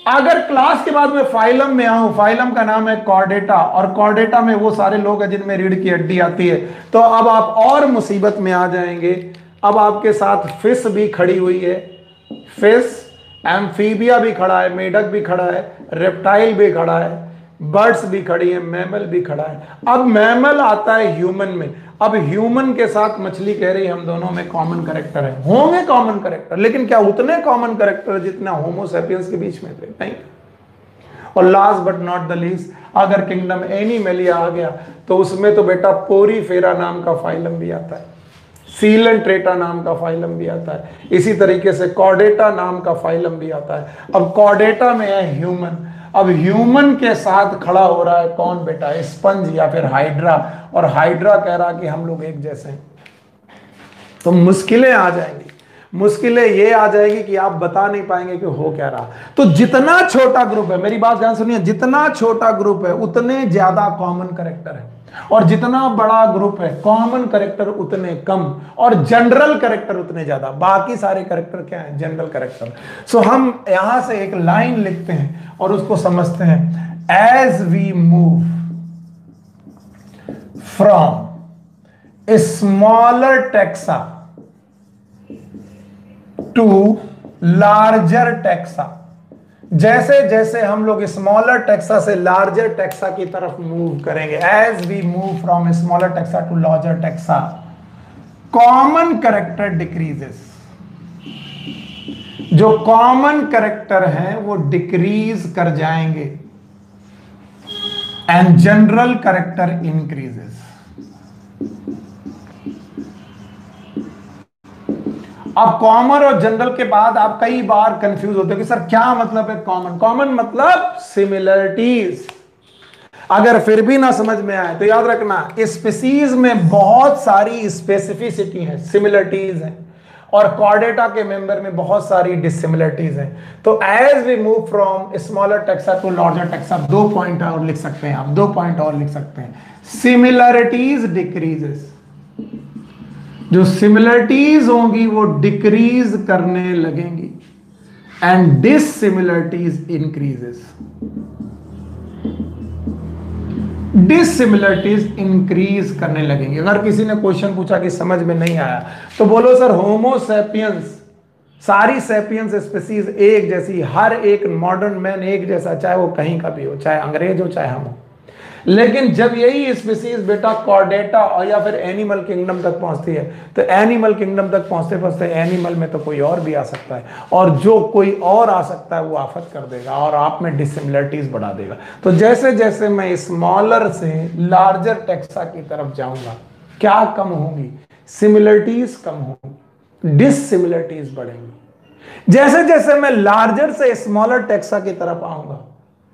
अगर क्लास के बाद में फाइलम में आऊं, फाइलम का नाम है कॉर्डेटा, और कॉर्डेटा में वो सारे लोग हैं जिनमें रीढ़ की हड्डी आती है। तो अब आप और मुसीबत में आ जाएंगे। अब आपके साथ फिश भी खड़ी हुई है, फिश, एम्फीबिया भी खड़ा है, मेढक भी खड़ा है, रेप्टाइल भी खड़ा है, बर्ड्स भी खड़ी है, मैमल भी खड़ा है। अब मैमल आता है ह्यूमन में। अब ह्यूमन के साथ मछली कह रही हम दोनों में कॉमन कैरेक्टर है, होंगे कॉमन कैरेक्टर, लेकिन क्या उतने कॉमन कैरेक्टर जितना होमो सैपियंस के बीच में थे? नहीं। और last but not the least, अगर किंगडम एनिमलिया आ गया तो उसमें तो बेटा पोरीफेरा नाम का फाइलम भी आता है, सीलेंट्रेटा नाम का फाइलम भी आता है, इसी तरीके से कॉर्डेटा नाम का फाइलम भी आता है। अब कॉर्डेटा में है ह्यूमन। अब ह्यूमन के साथ खड़ा हो रहा है कौन बेटा? स्पंज या फिर हाइड्रा, और हाइड्रा कह रहा कि हम लोग एक जैसे हैं। तो मुश्किलें आ जाएंगी। मुश्किलें ये आ जाएगी कि आप बता नहीं पाएंगे कि हो क्या रहा। तो जितना छोटा ग्रुप है, मेरी बात ध्यान सुनिए, जितना छोटा ग्रुप है उतने ज्यादा कॉमन कैरेक्टर है, और जितना बड़ा ग्रुप है कॉमन कैरेक्टर उतने कम, और जनरल कैरेक्टर उतने ज्यादा। बाकी सारे कैरेक्टर क्या है? General character. सो हम यहां से एक लाइन लिखते हैं और उसको समझते हैं। As we move from smaller taxa to larger taxa, जैसे जैसे हम लोग स्मॉलर टेक्सा से लार्जर टेक्सा की तरफ मूव करेंगे, as we move from smaller taxa to larger taxa, common character decreases. जो कॉमन कैरेक्टर हैं वो डिक्रीज कर जाएंगे, एंड जनरल कैरेक्टर इंक्रीजेस। अब कॉमन और जनरल के बाद आप कई बार कंफ्यूज होते हो कि सर क्या मतलब है कॉमन? कॉमन मतलब सिमिलरिटीज। अगर फिर भी ना समझ में आए तो याद रखना, स्पीसीज में बहुत सारी स्पेसिफिसिटी है, सिमिलरिटीज हैं, और कॉर्डेटा के मेंबर में बहुत सारी डिसिमिलरिटीज हैं। तो as we move from smaller taxa to larger taxa, 2 point और लिख सकते हैं आप, 2 पॉइंट और लिख सकते हैं। सिमिलरिटीज डिक्रीजेस, जो सिमिलरिटीज होंगी वो डिक्रीज करने लगेंगी, and dissimilarities increases. Dissimilarities increase करने लगेंगी। अगर किसी ने क्वेश्चन पूछा कि समझ में नहीं आया, तो बोलो सर होमो सैपियंस, सारी सैपियंस स्पीसीज एक जैसी, हर एक मॉडर्न मैन एक जैसा, चाहे वो कहीं का भी हो, चाहे अंग्रेज हो चाहे हम हो। लेकिन जब यही स्पीसीज बेटा कॉर्डेटा और या फिर एनिमल किंगडम तक पहुंचती है, तो एनिमल किंगडम तक पहुंचते पहुंचते एनिमल में तो कोई और भी आ सकता है, और जो कोई और आ सकता है वो आफत कर देगा और आप में डिसिमिलरिटीज बढ़ा देगा। तो जैसे जैसे मैं स्मॉलर से लार्जर टेक्सा की तरफ जाऊंगा, क्या कम होंगी? सिमिलरिटीज कम होंगी, डिसिमिलरिटीज बढ़ेंगी। जैसे जैसे मैं लार्जर से स्मॉलर टेक्सा की तरफ आऊंगा,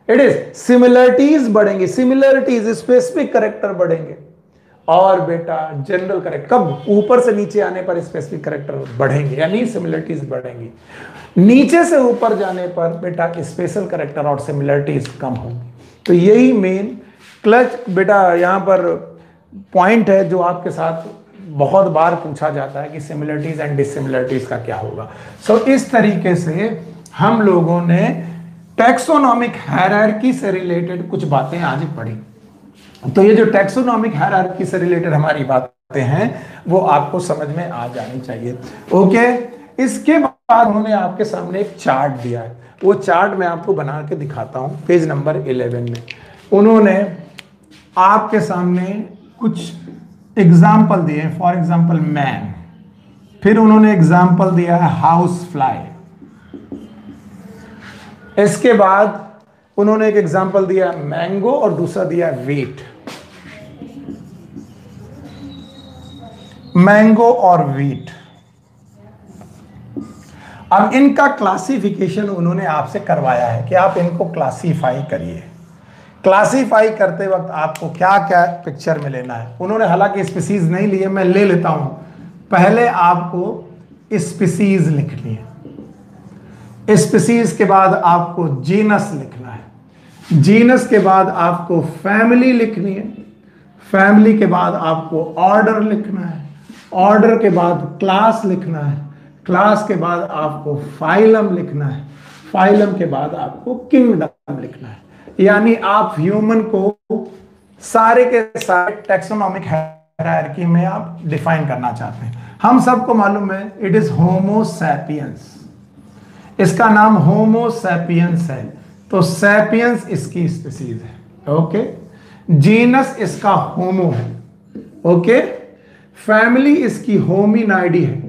इट इज सिमिलरिटीज बढ़ेंगी, सिमिलरिटीज स्पेसिफिक कैरेक्टर बढ़ेंगे, और बेटा जनरल करेक्टर कब, ऊपर से नीचे आने पर स्पेसिफिक करेक्टर बढ़ेंगे, यानी सिमिलरिटीज बढ़ेंगी। नीचे से ऊपर जाने पर बेटा स्पेशल करेक्टर और सिमिलरिटीज कम होंगी। तो यही मेन क्लच बेटा यहाँ पर पॉइंट है जो आपके साथ बहुत बार पूछा जाता है कि सिमिलरिटीज एंड डिसिमिलरिटीज का क्या होगा। सो इस तरीके से हम लोगों ने टैक्सोनॉमिक हायरार्की से रिलेटेड कुछ बातें आज पढ़ी। तो ये जो टैक्सोनॉमिक हायरार्की से रिलेटेड हमारी बातें हैं वो आपको समझ में आ जानी चाहिए। ओके, इसके बाद उन्होंने आपके सामने एक चार्ट दिया है, वो चार्ट मैं आपको बना के दिखाता हूं। पेज नंबर 11 में उन्होंने आपके सामने कुछ एग्जाम्पल दिए हैं। फॉर एग्जाम्पल मैन, फिर उन्होंने एग्जाम्पल दिया है हाउस फ्लाई, इसके बाद उन्होंने एक एग्जाम्पल दिया मैंगो और दूसरा दिया वीट। मैंगो और वीट, अब इनका क्लासिफिकेशन उन्होंने आपसे करवाया है कि आप इनको क्लासीफाई करिए। क्लासीफाई करते वक्त आपको क्या क्या पिक्चर में लेना है, उन्होंने हालांकि स्पीसीज नहीं लिए, मैं ले लेता हूं। पहले आपको स्पीसीज लिखनी है, स्पीसीज के बाद आपको जीनस लिखना है, जीनस के बाद आपको फैमिली लिखनी है, फैमिली के बाद आपको ऑर्डर लिखना है, ऑर्डर के बाद क्लास लिखना है, क्लास के बाद आपको फाइलम लिखना है, फाइलम के बाद आपको किंगडम लिखना है। यानी आप ह्यूमन को सारे के सारे टैक्सोनॉमिक हायरार्की में आप डिफाइन करना चाहते हैं। हम सबको मालूम है इट इज होमो सैपियंस, इसका नाम होमो सैपियंस है, तो सैपियंस इसकी स्पीसीज है। ओके, जीनस इसका होमो है। ओके, फैमिली इसकी होमिनाइडी है,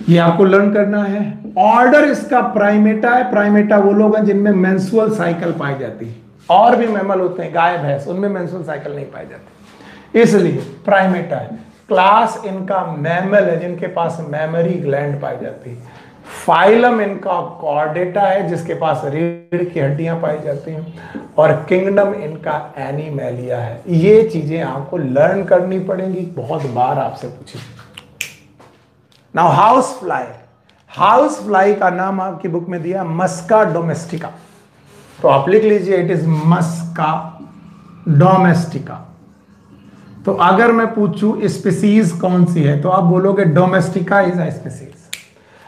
ये आपको लर्न करना है। ऑर्डर इसका प्राइमेटा है, प्राइमेटा वो लोग हैं जिनमें मेंस्ट्रुअल साइकिल पाई जाती है, और भी मैमल होते हैं गाय भैंस, उनमें मेंस्ट्रुअल साइकिल नहीं पाई जाती, इसलिए प्राइमेटा है। क्लास इनका मैमल है जिनके पास मेमोरी ग्लैंड पाई जाती है। फाइलम इनका कॉर्डेटा है जिसके पास रीढ़ की हड्डियां पाई जाती हैं, और किंगडम इनका एनिमैलिया है। ये चीजें आपको लर्न करनी पड़ेंगी, बहुत बार आपसे पूछी। Now house fly, house fly का नाम आपकी बुक में दिया मस्का डोमेस्टिका, तो आप लिख लीजिए इट इज मस्का डोमेस्टिका। तो अगर मैं पूछूं स्पीसीज कौन सी है तो आप बोलोगे डोमेस्टिका इज अ स्पीसीज।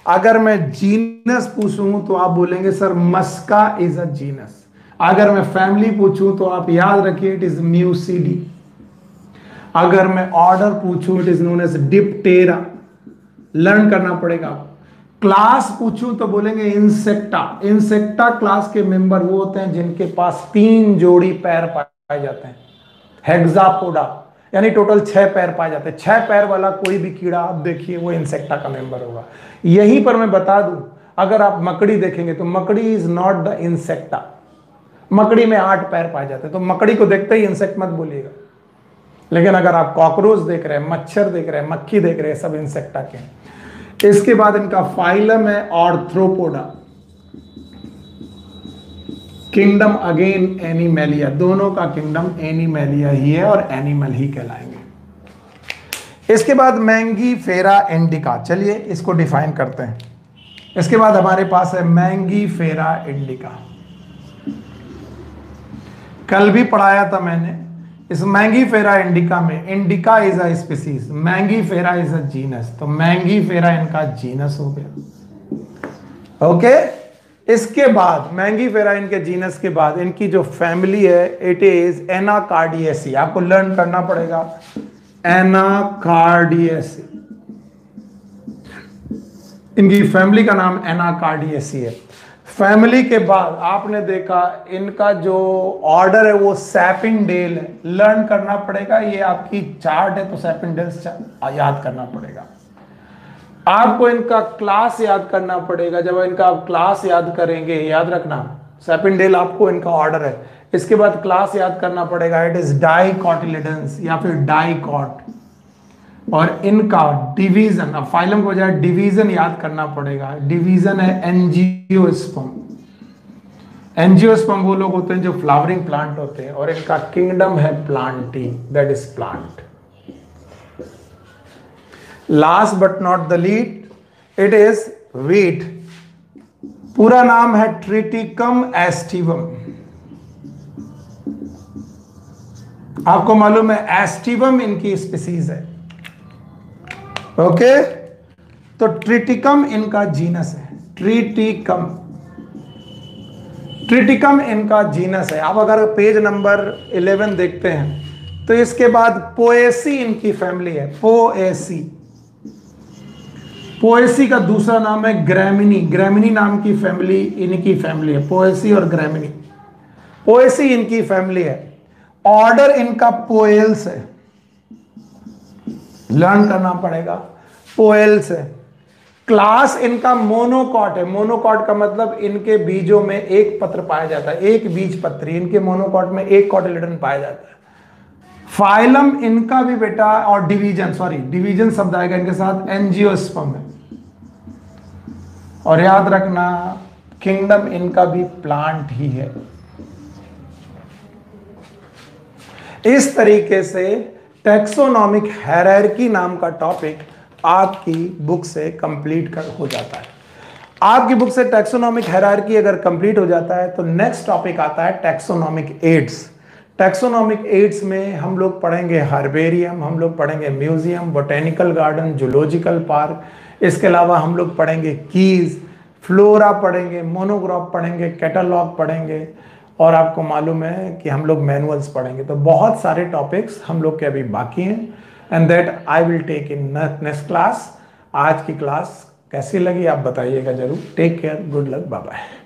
अगर मैं जीनस पूछूं तो आप बोलेंगे sir Musca is a genus. अगर मैं फैमिली पूछूं तो आप याद रखिए इट इज म्यूसिडी। अगर मैं ऑर्डर पूछूं it is known as Diptera, learn करना पड़ेगा। क्लास पूछूं तो बोलेंगे इंसेक्टा। इंसेक्टा क्लास के मेंबर वो होते हैं जिनके पास 3 जोड़ी पैर पाए जाते हैं, हेक्सापोडा, यानी टोटल 6 पैर पाए जाते हैं। 6 पैर वाला कोई भी कीड़ा आप देखिए वो इंसेक्टा का मेंबर होगा। यहीं पर मैं बता दूं, अगर आप मकड़ी देखेंगे तो मकड़ी इज नॉट द इंसेक्टा, मकड़ी में 8 पैर पाए जाते हैं, तो मकड़ी को देखते ही इंसेक्ट मत बोलिएगा। लेकिन अगर आप कॉकरोच देख रहे हैं, मच्छर देख रहे हैं, मक्खी देख रहे हैं, सब इंसेक्टा के हैं। इसके बाद इनका फाइलम है आर्थ्रोपोडा, किंगडम अगेन एनिमैलिया, दोनों का किंगडम एनिमैलिया ही है और एनिमल ही कहलाएंगे। इसके बाद मैंगीफेरा इंडिका, चलिए इसको डिफाइन करते हैं। इसके बाद हमारे पास है मैंगीफेरा इंडिका, कल भी पढ़ाया था मैंने। इस मैंगीफेरा इंडिका में indica is a species, Mangifera is a genus, तो मैंगीफेरा इनका जीनस हो गया। ओके, इसके बाद मैंगीफेरा इनके जीनस के बाद इनकी जो फैमिली है इट इज एनाकार्डियेसी। आपको लर्न करना पड़ेगा एनाकार्डियेसी, इनकी फैमिली का नाम एनाकार्डियेसी है। फैमिली के बाद आपने देखा इनका जो ऑर्डर है वो सैपिंडेल है, लर्न करना पड़ेगा। ये आपकी चार्ट है तो सैपिंडेल्स याद करना पड़ेगा। आपको इनका क्लास याद करना पड़ेगा। जब इनका आप क्लास याद करेंगे, याद रखना सैपिंडेल आपको इनका ऑर्डर है, इसके बाद क्लास याद करना पड़ेगा इट इज डाइकोटिलिडन्स या फिर डाइकॉट, और इनका डिवीजन, अब फाइलम के बजाय डिवीजन याद करना पड़ेगा, डिवीजन है एंजियोस्पर्म। एंजियोस्पर्म वो लोग होते हैं जो फ्लावरिंग प्लांट होते हैं, और इनका किंगडम है Plantae, that is plant. Last but not the least, it is wheat. पूरा नाम है ट्रिटिकम एस्टिवम। आपको मालूम है एस्टिवम इनकी स्पीसीज है। ओके, तो ट्रिटिकम इनका जीनस है, ट्रिटिकम, ट्रिटिकम इनका जीनस है। आप अगर पेज नंबर 11 देखते हैं तो इसके बाद पोएसी इनकी फैमिली है, पोएसी। पोएसी का दूसरा नाम है ग्रैमिनी, ग्रैमिनी नाम की फैमिली इनकी फैमिली है, पोएसी और ग्रैमिनी, पोएसी इनकी फैमिली है। ऑर्डर इनका पोएल्स है, लर्न करना पड़ेगा, पोएल्स है। क्लास इनका मोनोकॉट है, मोनोकॉट का मतलब इनके बीजों में एक पत्र पाया जाता है, एक बीज पत्री, इनके मोनोकॉट में एक कॉटिलेडन पाया जाता है। फाइलम इनका भी बेटा, और डिवीजन, सॉरी डिवीजन शब्द आएगा इनके साथ, एंजियोस्पर्म है। और याद रखना किंगडम इनका भी प्लांट ही है। इस तरीके से टैक्सोनॉमिक हायरार्की नाम का टॉपिक आपकी बुक से कंप्लीट हो जाता है। आपकी बुक से टैक्सोनॉमिक हायरार्की अगर कंप्लीट हो जाता है तो नेक्स्ट टॉपिक आता है टैक्सोनॉमिक एड्स। टैक्सोनॉमिक एड्स में हम लोग पढ़ेंगे हर्बेरियम, हम लोग पढ़ेंगे museum, botanical garden, zoological park. इसके अलावा हम लोग पढ़ेंगे कीज, फ्लोरा पढ़ेंगे, मोनोग्राफ पढ़ेंगे, कैटलॉग पढ़ेंगे, और आपको मालूम है कि हम लोग मैनुअल्स पढ़ेंगे। तो बहुत सारे टॉपिक्स हम लोग के अभी बाकी हैं, and that I will take in next class. आज की क्लास कैसी लगी आप बताइएगा जरूर। Take care, good luck, bye bye.